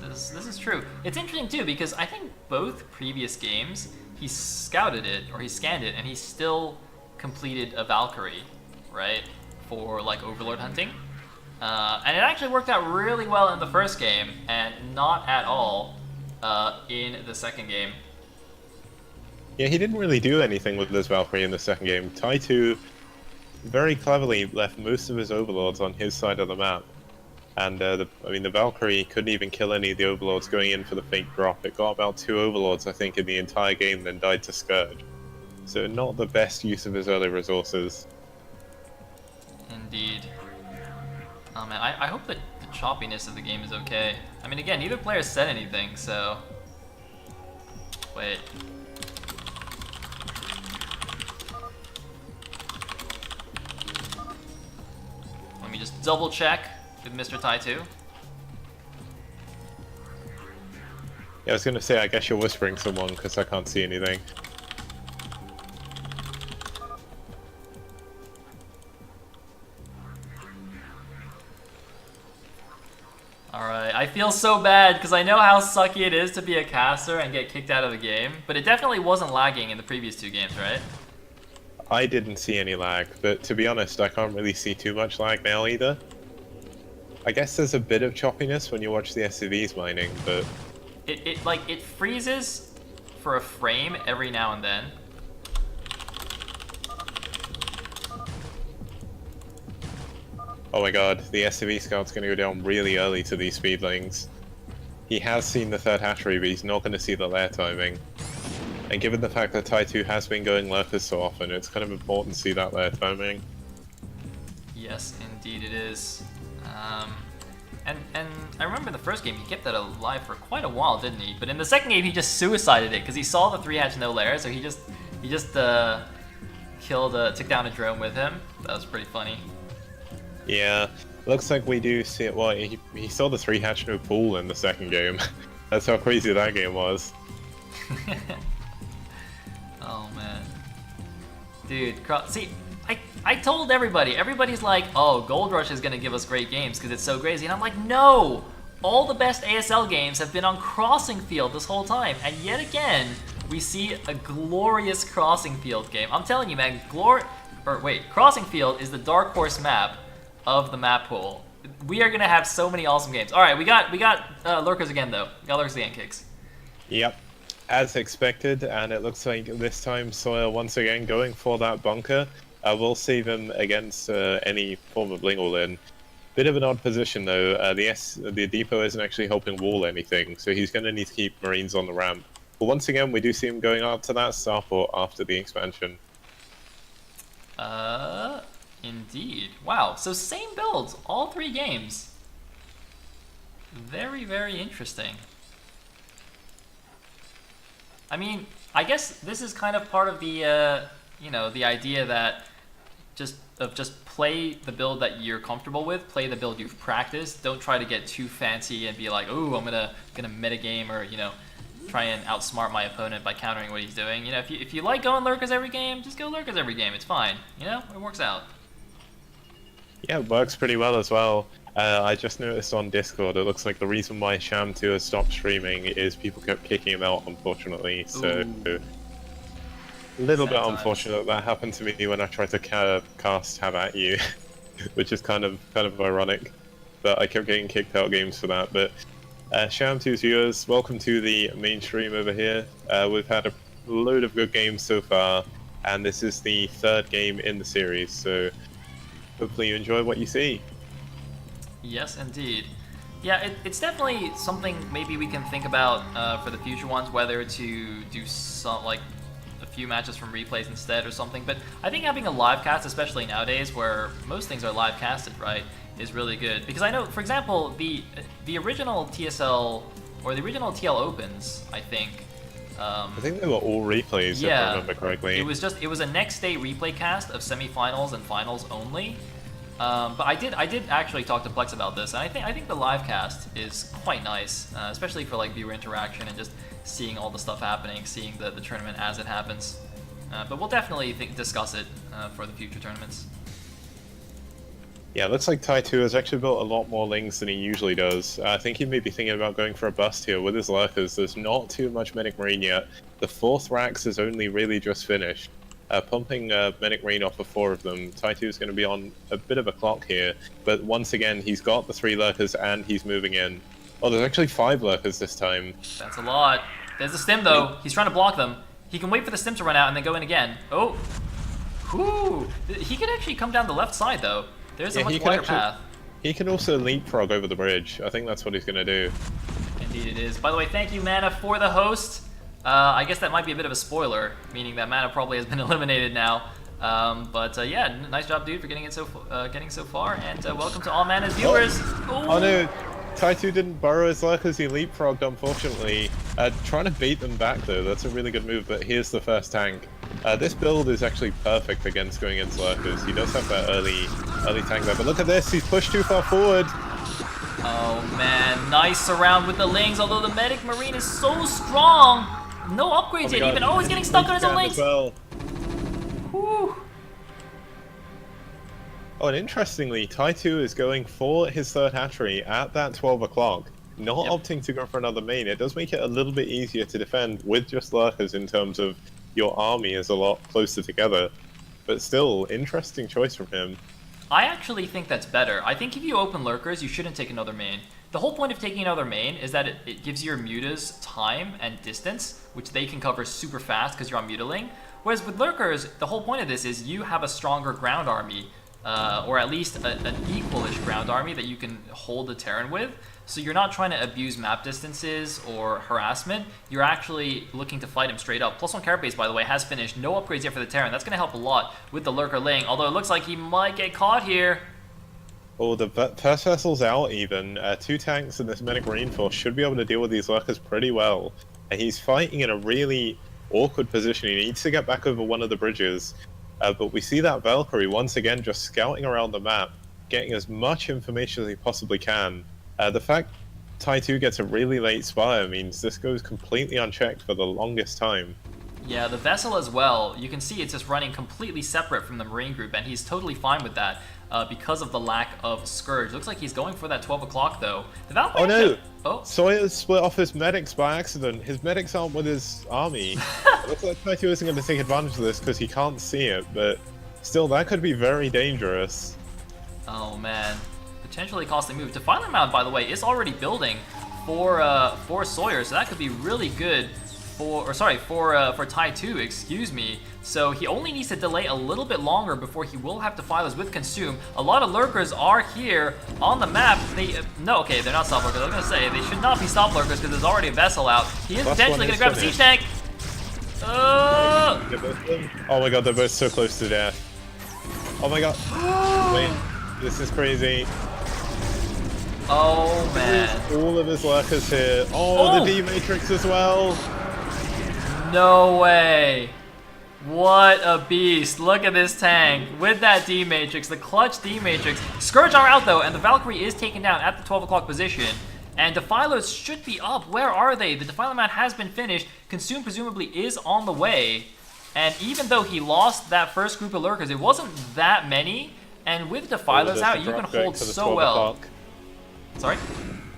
This is true. It's interesting too because I think both previous games he scouted it or he scanned it and he still completed a Valkyrie, right, for like Overlord hunting. And it actually worked out really well in the first game and not at all in the second game. Yeah, he didn't really do anything with this Valkyrie in the second game. Ty2 very cleverly left most of his Overlords on his side of the map. And the Valkyrie couldn't even kill any of the Overlords going in for the fake drop. It got about 2 Overlords, I think, in the entire game, then died to Scourge. So not the best use of his early resources. Indeed. Oh man, I hope that the choppiness of the game is okay. I mean, again, neither player said anything, so... Wait. Let me just double check with Mr. Ty2. Yeah, I was gonna say, I guess you're whispering someone, because I can't see anything. Alright, I feel so bad, because I know how sucky it is to be a caster and get kicked out of the game, but it definitely wasn't lagging in the previous 2 games, right? I didn't see any lag, but to be honest, I can't really see too much lag now either. I guess there's a bit of choppiness when you watch the SCVs mining, but... It freezes for a frame every now and then. Oh my god, the SCV scout's gonna go down really early to these speedlings. He has seen the third hatchery, but he's not gonna see the lair timing. And given the fact that Ty2 has been going lurkers so often, it's kind of important to see that lair timing. Yes, indeed it is. And I remember in the first game he kept that alive for quite a while, didn't he? But in the second game he just suicided it because he saw the 3 hatch no lair, so he just took down a drone with him. That was pretty funny. Yeah, looks like we do see it. Well, he saw the 3 hatch no pool in the second game. That's how crazy that game was. Oh man, dude, see. I told everybody. Everybody's like, oh, Gold Rush is going to give us great games because it's so crazy. And I'm like, no! All the best ASL games have been on Crossing Field this whole time. And yet again, we see a glorious Crossing Field game. I'm telling you, man, Crossing Field is the dark horse map of the map pool. We are going to have so many awesome games. All right, we got lurkers again, though. We got lurkers again, Kicks. Yep, as expected. And it looks like this time Sawyer once again going for that bunker. We'll save him against any form of Lingle in. Bit of an odd position though. The depot isn't actually helping wall anything, so he's going to need to keep Marines on the ramp. But once again, we do see him going up to that starport after the expansion. Indeed. Wow. So same builds, all 3 games. Very, very interesting. I mean, I guess this is kind of part of the, the idea that just play the build that you're comfortable with, play the build you've practiced. Don't try to get too fancy and be like, "Ooh, I'm gonna metagame," or try and outsmart my opponent by countering what he's doing. If you like going lurkers every game, just go lurkers every game. It's fine. It works out. Yeah, it works pretty well as well. I just noticed on Discord, it looks like the reason why Sham2 has stopped streaming is people kept kicking him out, unfortunately. So. Ooh. A little bit unfortunate that happened to me when I tried to cast Have At You. which is kind of ironic. But I kept getting kicked out of games for that. But Sham2's viewers, welcome to the main stream over here. We've had a load of good games so far, and this is the third game in the series, so hopefully you enjoy what you see. Yes, indeed. Yeah, it's definitely something maybe we can think about for the future ones, whether to do some, like, a few matches from replays instead or something. But I think having a live cast, especially nowadays where most things are live casted, right, is really good. Because I know, for example, the original TSL, or the original TL Opens, I think they were all replays, if I remember correctly. It was a next day replay cast of semifinals and finals only. But I did actually talk to Plex about this, and I think the live cast is quite nice, especially for like viewer interaction and just seeing all the stuff happening, seeing the tournament as it happens. But we'll definitely discuss it for the future tournaments. Yeah, it looks like Ty2 has actually built a lot more Lings than he usually does. I think he may be thinking about going for a bust here with his Lurkers. There's not too much Medic Marine yet. The 4th Rax is only really just finished. Pumping Medic Marine off of 4 of them. Ty2 is going to be on a bit of a clock here, but once again, he's got the 3 Lurkers and he's moving in. Oh, there's actually 5 Lurkers this time. That's a lot. There's the stim though. He's trying to block them. He can wait for the stim to run out and then go in again. Oh! Whoo! He could actually come down the left side though. There's a much wider path. He can also leapfrog over the bridge. I think that's what he's going to do. Indeed it is. By the way, thank you, Mana, for the host. I guess that might be a bit of a spoiler, meaning that Mana probably has been eliminated now. Yeah, nice job, dude, for getting so far, and welcome to all Mana's viewers. Oh no, Ty2 didn't burrow his Lurkers, he leapfrogged, unfortunately. Trying to bait them back though, that's a really good move, but here's the first tank. This build is actually perfect against going against Lurkers. He does have that early tank there, but look at this, he's pushed too far forward. Oh man, nice surround with the Lings, although the Medic Marine is so strong. No upgrades yet even. Oh, he's getting stuck on his own Lings. Well. Whew. Oh, and interestingly, Ty2 is going for his 3rd hatchery at that 12 o'clock, not opting to go for another main. It does make it a little bit easier to defend with just Lurkers in terms of your army is a lot closer together. But still, interesting choice from him. I actually think that's better. I think if you open Lurkers, you shouldn't take another main. The whole point of taking another main is that it gives your mutas time and distance, which they can cover super fast because you're on mutaling. Whereas with Lurkers, the whole point of this is you have a stronger ground army, or at least an equal-ish ground army that you can hold the Terran with. So you're not trying to abuse map distances or harassment, you're actually looking to fight him straight up. +1 Carapace, by the way, has finished. No upgrades yet for the Terran. That's going to help a lot with the Lurker Ling, although it looks like he might get caught here. Oh, the first vessel's out even. 2 tanks and this Medic Marine force should be able to deal with these Lurkers pretty well. And he's fighting in a really awkward position. He needs to get back over one of the bridges. But we see that Valkyrie once again just scouting around the map, getting as much information as he possibly can. The fact Ty2 gets a really late spire means this goes completely unchecked for the longest time. Yeah, the vessel as well, you can see it's just running completely separate from the Marine group, and he's totally fine with that because of the lack of Scourge. Looks like he's going for that 12 o'clock though. The Valkyrie. Oh no! Oh. Sawyer split off his medics by accident. His medics aren't with his army. It looks like Ty2 isn't going to take advantage of this because he can't see it, but still, that could be very dangerous. Oh man. Potentially costly move. Defiler Mount, by the way, is already building for Sawyer, so that could be really good for Ty2, excuse me. So he only needs to delay a little bit longer before he will have Defilers with Consume. A lot of Lurkers are here on the map. No, okay, they're not Stop Lurkers. I was gonna say they should not be Stop Lurkers because there's already a vessel out. He is potentially gonna grab a siege tank. Oh my god, they're both so close to death. Oh my god. Wait, this is crazy. Oh man. All of his Lurkers here. Oh, the D-Matrix as well. No way. What a beast. Look at this tank with that D-Matrix, the clutch D-Matrix. Scourge are out though, and the Valkyrie is taken down at the 12 o'clock position. And Defilers should be up. Where are they? The Defiler Mount has been finished. Consume presumably is on the way. And even though he lost that first group of Lurkers, it wasn't that many. And with Defilers out, you can hold so well. Sorry?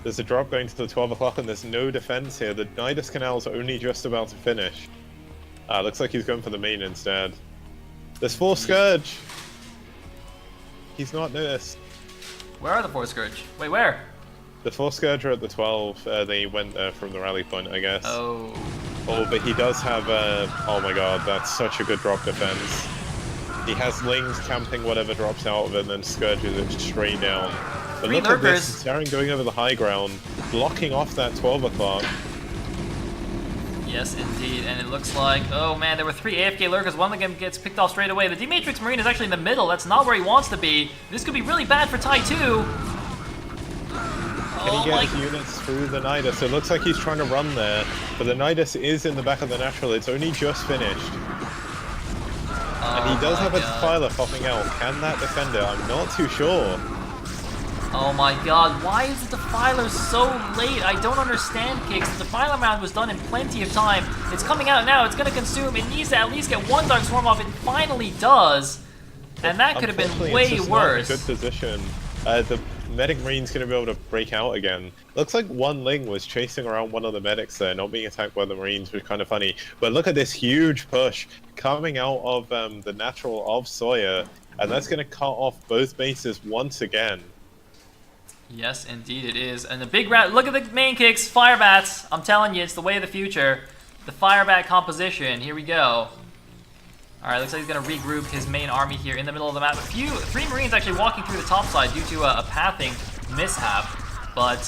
There's a drop going to the 12 o'clock and there's no defense here. The Nidus Canal's only just about to finish. Looks like he's going for the main instead. There's 4 Scourge! He's not noticed. Where are the Force Scourge? Wait, where? The Force Scourge are at the 12. They went from the rally point, I guess. Oh. Oh, but he does have oh my god, that's such a good drop defense. He has Lings camping whatever drops out of it and then Scourges it straight down. But Three look lurkers. at this, Saren going over the high ground, blocking off that 12 o'clock. Yes, indeed, and it looks like, oh man, there were 3 AFK lurkers. One of them gets picked off straight away. The D-Matrix Marine is actually in the middle. That's not where he wants to be. This could be really bad for Ty2. Can he get his units through the Nidus? It looks like he's trying to run there, but the Nidus is in the back of the Natural. It's only just finished. And he does have a Defiler popping out. Can that defend it? I'm not too sure. Oh my god, why is the Defiler so late? I don't understand, Kicks. The Defiler round was done in plenty of time. It's coming out now, it's gonna consume. It needs to at least get one Dark Swarm off. It finally does. And that could have been way worse. Not a good position. The Medic Marine's gonna be able to break out again. Looks like one Ling was chasing around one of the medics there, not being attacked by the Marines, which is kind of funny. But look at this huge push coming out of the Natural of Sawyer, and that's gonna cut off both bases once again. Yes, indeed it is. And the big rat, look at the main Kicks, Fire Bats. I'm telling you, it's the way of the future. The Fire Bat composition, here we go. Alright, looks like he's going to regroup his main army here in the middle of the map. 3 Marines actually walking through the top side due to a pathing mishap, but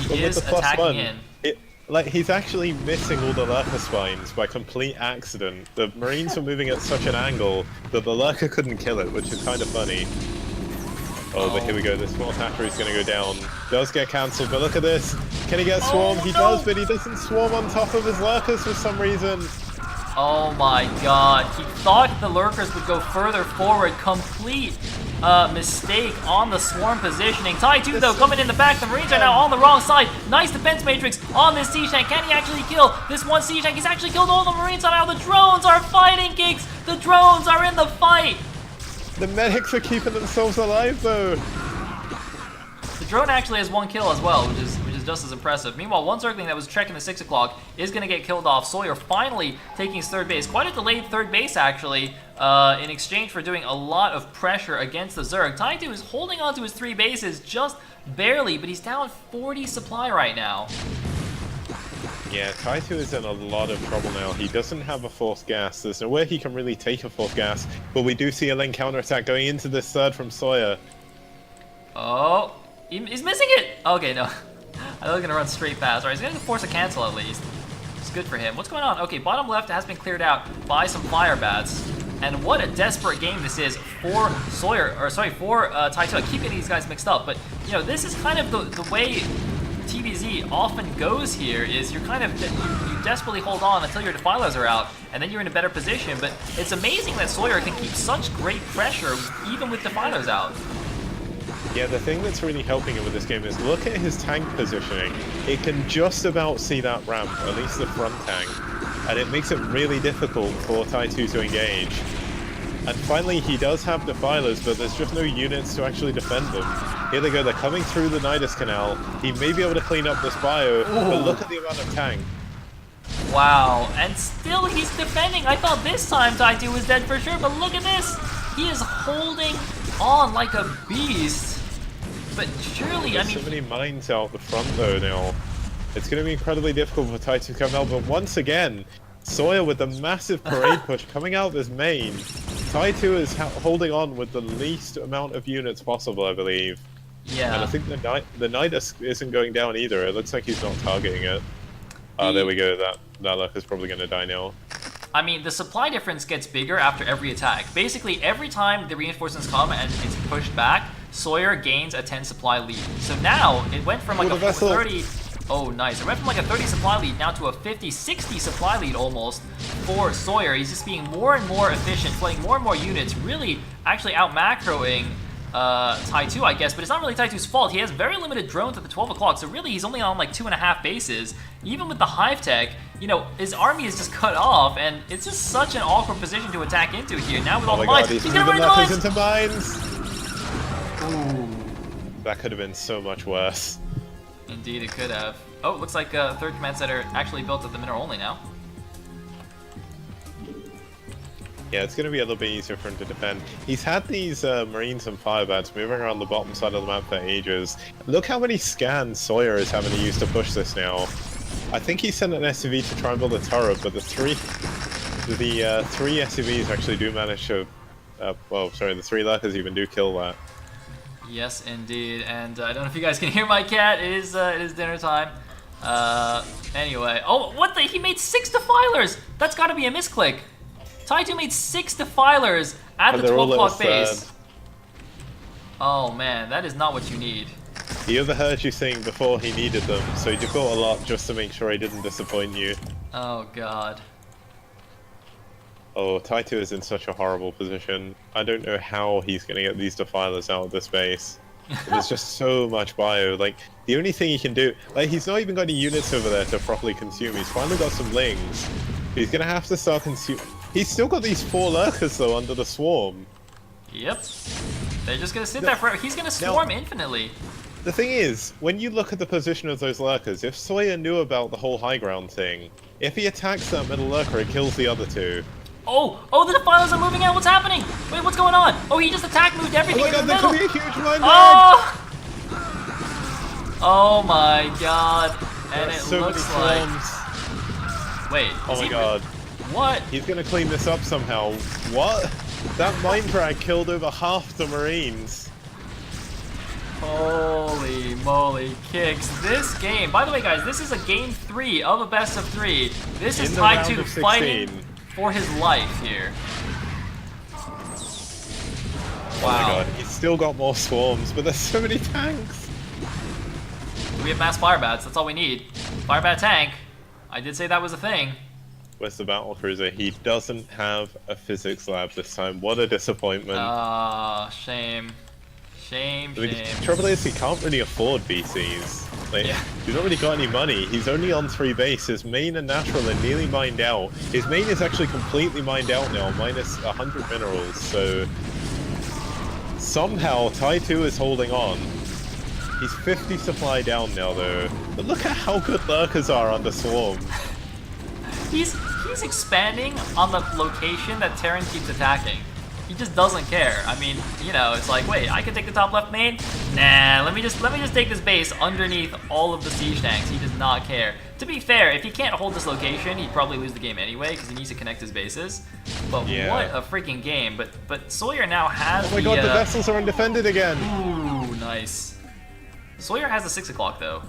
he is attacking in. Like, he's actually missing all the Lurker spines by complete accident. The Marines were moving at such an angle that the Lurker couldn't kill it, which is kind of funny. Oh, but here we go, this small attacker is going to go down. Does get cancelled, but look at this. Can he get swarmed? He does, but he doesn't swarm on top of his Lurkers for some reason. Oh my god, he thought the Lurkers would go further forward. Complete mistake on the swarm positioning. Ty2 though coming in the back. The Marines are now on the wrong side. Nice defense matrix on this siege tank. Can he actually kill this one siege tank? He's actually killed all the Marines. Now the drones are fighting, Kicks. The drones are in the fight. The medics are keeping themselves alive though. The drone actually has 1 kill as well, which is just as impressive. Meanwhile, one Zergling that was checking the 6 o'clock is going to get killed off. Sawyer finally taking his 3rd base. Quite a delayed 3rd base, actually, in exchange for doing a lot of pressure against the Zerg. Ty2 is holding on to his 3 bases just barely, but he's down 40 supply right now. Yeah, Ty2 is in a lot of trouble now. He doesn't have a forced gas. There's nowhere he can really take a forced gas, but we do see a Ling counterattack going into this 3rd from Sawyer. Oh, he's missing it! Okay, no. I thought he was gonna run straight past. Alright, he's gonna force a cancel at least. It's good for him. What's going on? Okay, bottom left has been cleared out by some Fire Bats. And what a desperate game this is for Sawyer, or sorry, for Ty2. I keep getting these guys mixed up, but you know, this is kind of the way TVZ often goes here, is you're kind of, you desperately hold on until your Defilers are out, and then you're in a better position. But it's amazing that Sawyer can keep such great pressure even with Defilers out. Yeah, the thing that's really helping him with this game is look at his tank positioning. It can just about see that ramp, at least the front tank, and it makes it really difficult for Ty2 to engage. And finally, he does have Defilers, but there's just no units to actually defend them. Here they go, they're coming through the Nidus Canal. He may be able to clean up this bio, but look at the amount of tank. Wow, and still he's defending. I thought this time Ty2 was dead for sure, but look at this. He is holding on like a beast. But surely, I mean... so many mines out the front though now. It's going to be incredibly difficult for Ty2 to come out, but once again, Sawyer with the massive parade push coming out of his main. Ty2 is holding on with the least amount of units possible, I believe. Yeah. And I think the Nidus isn't going down either. It looks like he's not targeting it. There we go. That Lurker's probably going to die now. I mean, the supply difference gets bigger after every attack. Basically, every time the reinforcements come and it's pushed back, Sawyer gains a 10 supply lead. So now, it went from like a 30... Oh, nice. It went from like a 30 supply lead now to a 50, 60 supply lead almost for Sawyer. He's just being more and more efficient, playing more and more units, really actually out-macroing Ty2, I guess, but it's not really Ty2's fault. He has very limited drones at the 12 o'clock, so really he's only on like 2.5 bases. Even with the hive tech, you know, his army is just cut off, and it's just such an awkward position to attack into here. Now with all the mines, he's gonna run into mines! Ooh. That could have been so much worse. Indeed, it could have. Oh, looks like 3rd command center actually built at the mineral only now. Yeah, it's going to be a little bit easier for him to defend. He's had these Marines and Firebats moving around the bottom side of the map for ages. Look how many scans Sawyer is having to use to push this now. I think he sent an SCV to try and build a turret, but the three SCVs actually do manage to... well, sorry, the 3 lurkers even do kill that. Yes, indeed. And I don't know if you guys can hear my cat. It is dinner time. Anyway. Oh, what the? He made 6 defilers! That's gotta be a misclick. Ty2 made 6 defilers at the 12 o'clock base. Oh man, that is not what you need. He overheard you saying before he needed them, so he built a lot just to make sure he didn't disappoint you. Oh god. Oh, Ty2 is in such a horrible position. I don't know how he's going to get these defilers out of this base. There's just so much bio. Like, the only thing he can do... Like, he's not even got any units over there to properly consume. He's finally got some lings. He's going to have to start consuming... He's still got these 4 lurkers, though, under the swarm. Yep. They're just going to sit there forever. He's going to swarm infinitely. The thing is, when you look at the position of those lurkers, if Sawyer knew about the whole high ground thing, if he attacks that middle lurker, it kills the other 2. Oh, the defilers are moving out. What's happening? Wait, what's going on? Oh, he just moved everything in the middle. There could be a huge blind oh! Oh my god. And it so looks many like... Wait. Oh my god. What? He's gonna clean this up somehow. What? That mine drag killed over half the Marines. Holy moly kicks. This game, by the way guys, this is a game 3 of a best of 3. This is Ty2 fighting for his life here. Wow. Oh my god, he's still got more swarms, but there's so many tanks. We have mass firebats, that's all we need. Firebat tank. I did say that was a thing. Where's the battle cruiser? He doesn't have a physics lab this time. What a disappointment. Ah, shame. Shame. The trouble is, he can't really afford BCs. Like, he's not really got any money. He's only on 3 base. His main and natural are nearly mined out. His main is actually completely mined out now, minus 100 minerals. So somehow Ty2 is holding on. He's 50 supply down now, though. But look at how good lurkers are under Swarm. He's expanding on the location that Terran keeps attacking. He just doesn't care. I mean, you know, it's like, wait, I can take the top left main? Nah, let me just take this base underneath all of the siege tanks. He does not care. To be fair, if he can't hold this location, he'd probably lose the game anyway because he needs to connect his bases. But what a freaking game. But Sawyer now has Oh my god, the vessels are undefended again. Ooh, nice. Sawyer has the 6 o'clock though.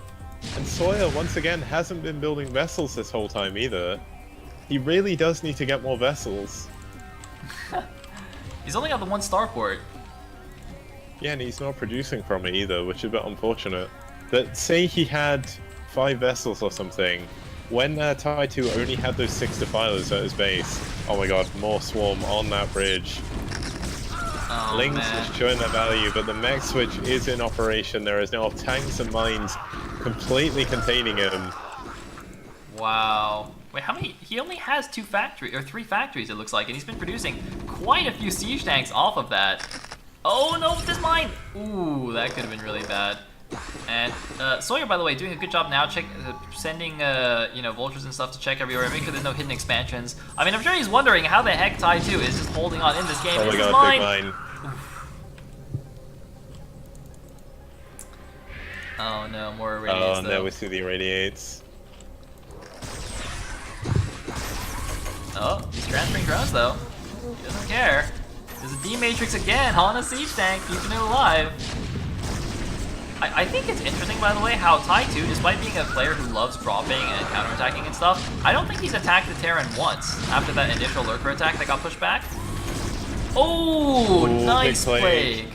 And Sawyer, once again, hasn't been building vessels this whole time either. He really does need to get more vessels. He's only got the 1 starport. Yeah, and he's not producing from it either, which is a bit unfortunate. But say he had 5 vessels or something, when Ty2 only had those 6 defilers at his base. Oh my god, more swarm on that bridge. Oh, Lings is showing their value, but the mech switch is in operation. There is now tanks and mines completely containing him. Wow. Wait, how many? He only has 3 factories, it looks like, and he's been producing quite a few siege tanks off of that. Oh no, this mine! Ooh, that could have been really bad. And Sawyer, by the way, doing a good job now, sending you know, vultures and stuff to check everywhere, make sure there's no hidden expansions. I mean, I'm sure he's wondering how the heck Ty2 is just holding on in this game. Oh my god, big mine. Oh no, more irradiates. Oh, now we see the irradiates. Oh, he's transferring drones though. He doesn't care. There's a D-Matrix again on a siege tank, keeping it alive. I think it's interesting, by the way, how Ty2, despite being a player who loves dropping and counterattacking and stuff, I don't think he's attacked the Terran once after that initial lurker attack that got pushed back. Oh, ooh, nice plague.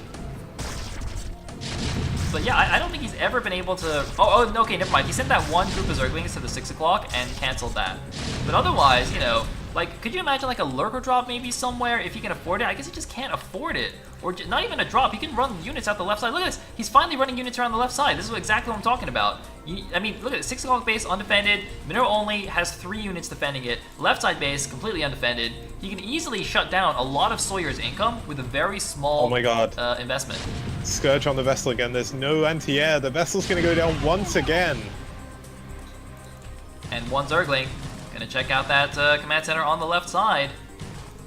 But yeah, I don't think he's ever been able to... Oh, okay, never mind. He sent that 1 group of Zerglings to the 6 o'clock and canceled that. But otherwise, you know, like, could you imagine like a lurker drop maybe somewhere if he can afford it? I guess he just can't afford it. Or not even a drop. He can run units out the left side. Look at this. He's finally running units around the left side. This is exactly what I'm talking about. I mean, look at it. 6 o'clock base, undefended. Mineral only has 3 units defending it. Left side base, completely undefended. He can easily shut down a lot of Sawyer's income with a very small oh my god. Investment. Scourge on the vessel again. There's no anti-air. The vessel's going to go down once again. And 1 Zergling. Gonna check out that command center on the left side.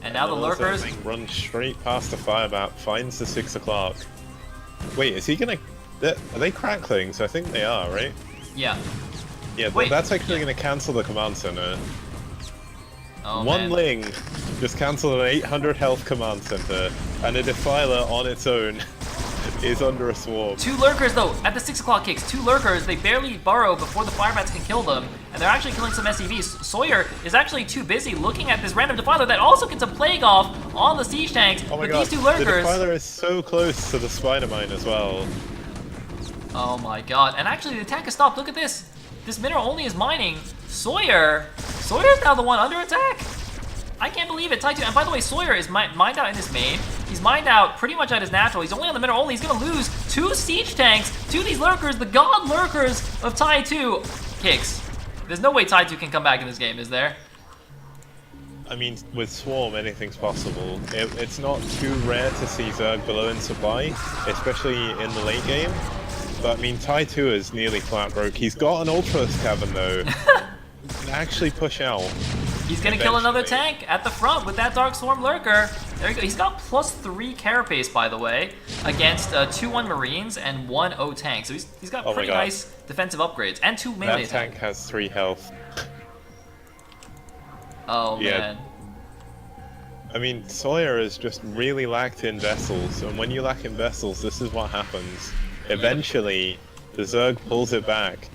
And now the lurkers run straight past the fire map, finds the 6 o'clock. Wait, is he gonna? Are they crackling? So I think they are, right? Yeah. Yeah, but that's actually gonna cancel the command center. Oh, One man. Ling just cancelled an 800 health command center, and a Defiler on its own is under a swarm. 2 lurkers though, at the 6 o'clock kicks, 2 lurkers, they barely burrow before the fire bats can kill them, and they're actually killing some SCVs. Sawyer is actually too busy looking at this random Defiler that also gets a plague off on the siege tanks, Oh my but god, these 2 lurkers... the Defiler is so close to the Spider Mine as well. Oh my god, and actually the attack has stopped, look at this. This mineral only is mining. Sawyer's now the one under attack. I can't believe it, Ty2. And by the way, Sawyer is mined out in his main. He's mined out pretty much at his natural. He's only on the mineral only. He's gonna lose 2 siege tanks to these lurkers, the god lurkers of Ty2. Kicks. There's no way Ty2 can come back in this game, is there? I mean, with Swarm, anything's possible. It's not too rare to see Zerg below in supply, especially in the late game. But I mean, Ty2 is nearly flat broke. He's got an Ultra's Cavern though. He can actually push out. He's gonna kill another tank at the front with that Dark Swarm Lurker. There you go. He's got +3 carapace, by the way, against 2-1 Marines and 1 O tank. So he's got pretty nice defensive upgrades and 2 melee. That tank has 3 health. Oh man. I mean, Sawyer is just really lacked in vessels, and when you lack in vessels, this is what happens. Eventually, the Zerg pulls it back.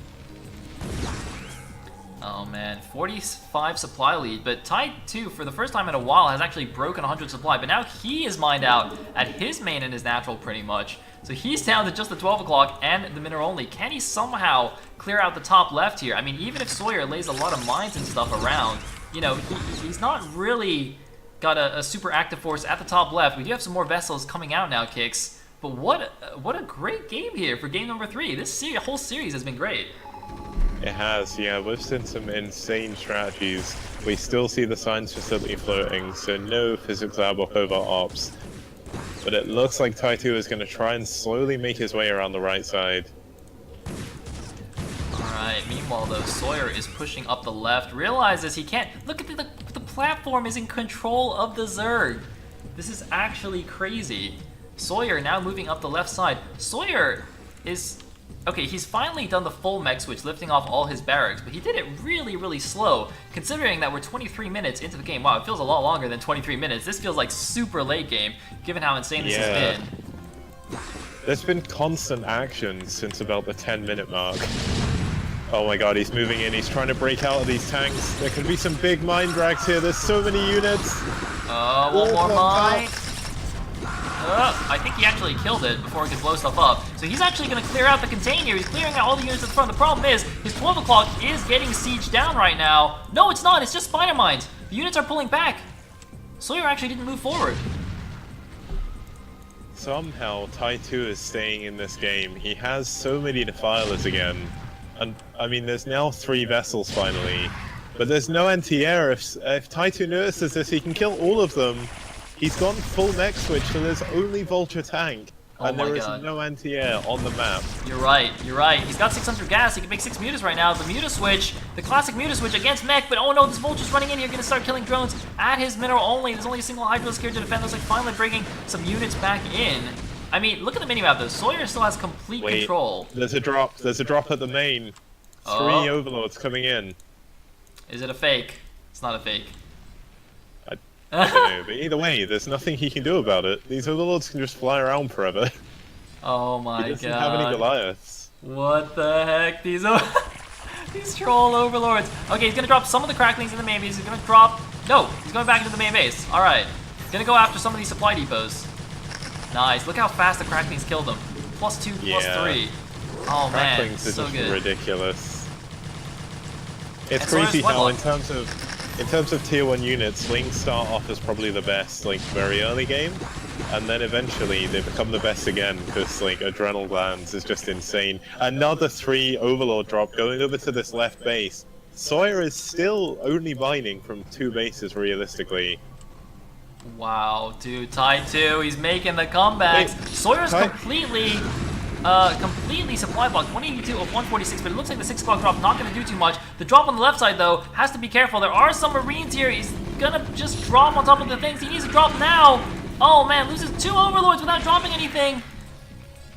Oh man, 45 supply lead, but Ty2 for the first time in a while has actually broken 100 supply, but now he is mined out at his main and his natural pretty much. So he's down to just the 12 o'clock and the mineral only. Can he somehow clear out the top left here? I mean, even if Sawyer lays a lot of mines and stuff around, you know, he's not really got a super active force at the top left. We do have some more vessels coming out now, Kicks. But what a great game here for game number 3. This whole series has been great. It has, yeah. We've seen some insane strategies. We still see the science facility floating, so no physics lab or covert ops. But it looks like Ty2 is going to try and slowly make his way around the right side. Alright, meanwhile though, Sawyer is pushing up the left, realizes he can't... Look at the platform is in control of the Zerg. This is actually crazy. Sawyer now moving up the left side. Sawyer is... Okay, he's finally done the full mech switch, lifting off all his barracks, but he did it really, really slow, considering that we're 23 minutes into the game. Wow, it feels a lot longer than 23 minutes. This feels like super late game, given how insane this has been. There's been constant action since about the 10-minute mark. Oh my god, he's moving in. He's trying to break out of these tanks. There could be some big mine drags here. There's so many units. One more mine. I think he actually killed it before he could blow stuff up. So he's actually going to clear out the container. He's clearing out all the units at the front. The problem is, his 12 o'clock is getting sieged down right now. No, it's not. It's just spider mines. The units are pulling back. Sawyer actually didn't move forward. Somehow, Ty2 is staying in this game. He has so many defilers again. And, I mean, there's now 3 vessels finally. But there's no anti-air. If Ty2 notices this, he can kill all of them. He's gone full mech switch, so there's only Vulture tank. And there is no anti-air on the map. You're right, you're right. He's got 600 gas, he can make 6 mutas right now. The muta switch, the classic muta switch against mech, but oh no, this Vulture's running in here, gonna start killing drones at his mineral only. There's only a single Hydra scared to defend. Looks like finally bringing some units back in. I mean, look at the minimap though. Sawyer still has complete control. There's a drop at the main. 3 overlords coming in. Is it a fake? It's not a fake. I don't know, but either way, there's nothing he can do about it. These overlords can just fly around forever. Oh my god. He doesn't have any Goliaths. What the heck? These troll overlords. Okay, he's gonna drop some of the cracklings in the main base. He's gonna drop... No, he's going back into the main base. Alright. He's gonna go after some of these supply depots. Nice. Look how fast the cracklings killed them. +2, +3. Oh man, cracklings so are just good. ridiculous. It's crazy how in terms of tier 1 units, Lings start off as probably the best, like, very early game, and then eventually they become the best again, because, like, Adrenal Glands is just insane. Another 3 Overlord drop going over to this left base. Sawyer is still only mining from 2 bases, realistically. Wow, dude, Ty2, he's making the comebacks. Sawyer's completely supply blocked, 182 of 146, but it looks like the 6 o'clock drop not going to do too much. The drop on the left side, though, has to be careful. There are some Marines here. gonna just drop on top of the things. He needs to drop now. Oh man, loses 2 overlords without dropping anything.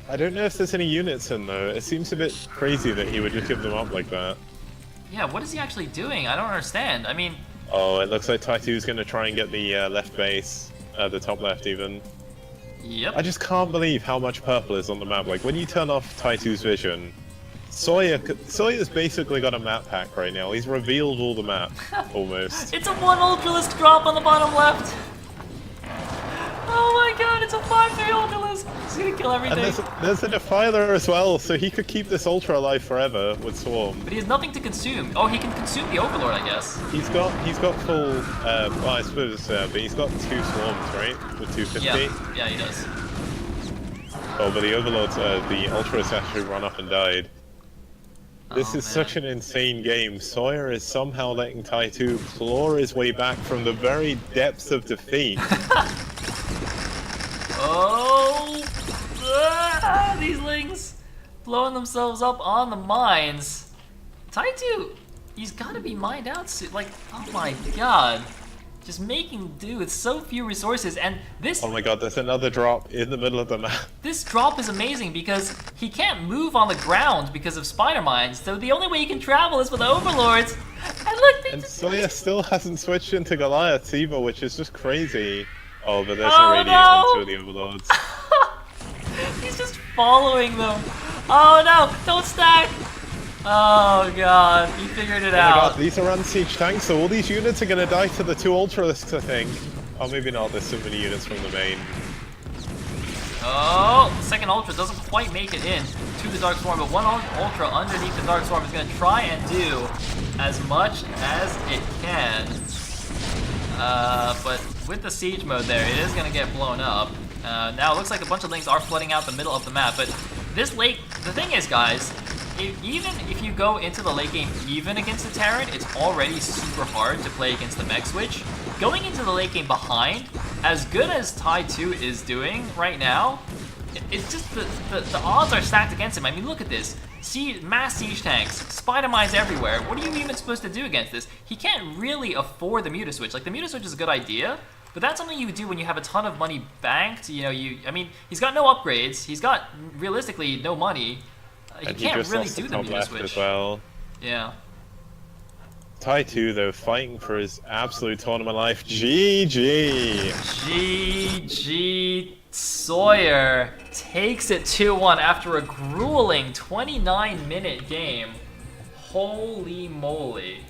I don't know if there's any units in though. It seems a bit crazy that he would just give them up like that. Yeah, what is he actually doing? I don't understand. I mean... Oh, it looks like Ty2 is going to try and get the left base, the top left even. Yep. I just can't believe how much purple is on the map. Like, when you turn off Ty2's vision, Sawyer's basically got a map pack right now. He's revealed all the map, almost. It's a 1 Ultralisk drop on the bottom left. Oh my god, it's a 5-3 Ultralisk. He's gonna kill everything. And there's a Defiler as well, so he could keep this Ultra alive forever with Swarm. But he has nothing to consume. Oh, he can consume the Overlord, I guess. He's got full, well, I suppose, but he's got 2 Swarms, right? With 250? Yeah, he does. Oh, but the Overlords, the Ultras actually run up and died. This is such an insane game. Sawyer is somehow letting Ty2 claw his way back from the very depths of defeat. Oh! These lings blowing themselves up on the mines. Ty2, he's got to be mined out soon. Like, oh my god. Just making do with so few resources, and this... Oh my god, there's another drop in the middle of the map. This drop is amazing because he can't move on the ground because of spider mines, so the only way he can travel is with the Overlords. And look, and Sawyer still hasn't switched into Goliaths either, which is just crazy. Oh, but there's a radiant onto the Overlords. He's just following them. Oh no, don't stack. Oh god, he figured it out. Oh my god, these are unsieged tanks, so all these units are gonna die to the 2 Ultralisks, I think. Oh, maybe not, there's so many units from the main. Oh, the second Ultra doesn't quite make it in to the Dark Swarm, but one Ultra underneath the Dark Swarm is gonna try and do as much as it can. But with the siege mode there, it is gonna get blown up. Now it looks like a bunch of lings are flooding out the middle of the map, but this late, the thing is, guys, even if you go into the late game even against the Terran, it's already super hard to play against the mech switch. Going into the late game behind, as good as Ty2 is doing right now, it's just the odds are stacked against him. I mean, look at this. Mass siege tanks, spider mines everywhere. What are you even supposed to do against this? He can't really afford the Muta Switch. Like, the Muta Switch is a good idea, but that's something you do when you have a ton of money banked. You know, I mean, he's got no upgrades. He's got, realistically, no money. He can't really do the Muta Switch. As well. Yeah. Ty2, though, fighting for his absolute tournament life. GG! GG. Sawyer takes it 2-1 after a grueling 29-minute game. Holy moly.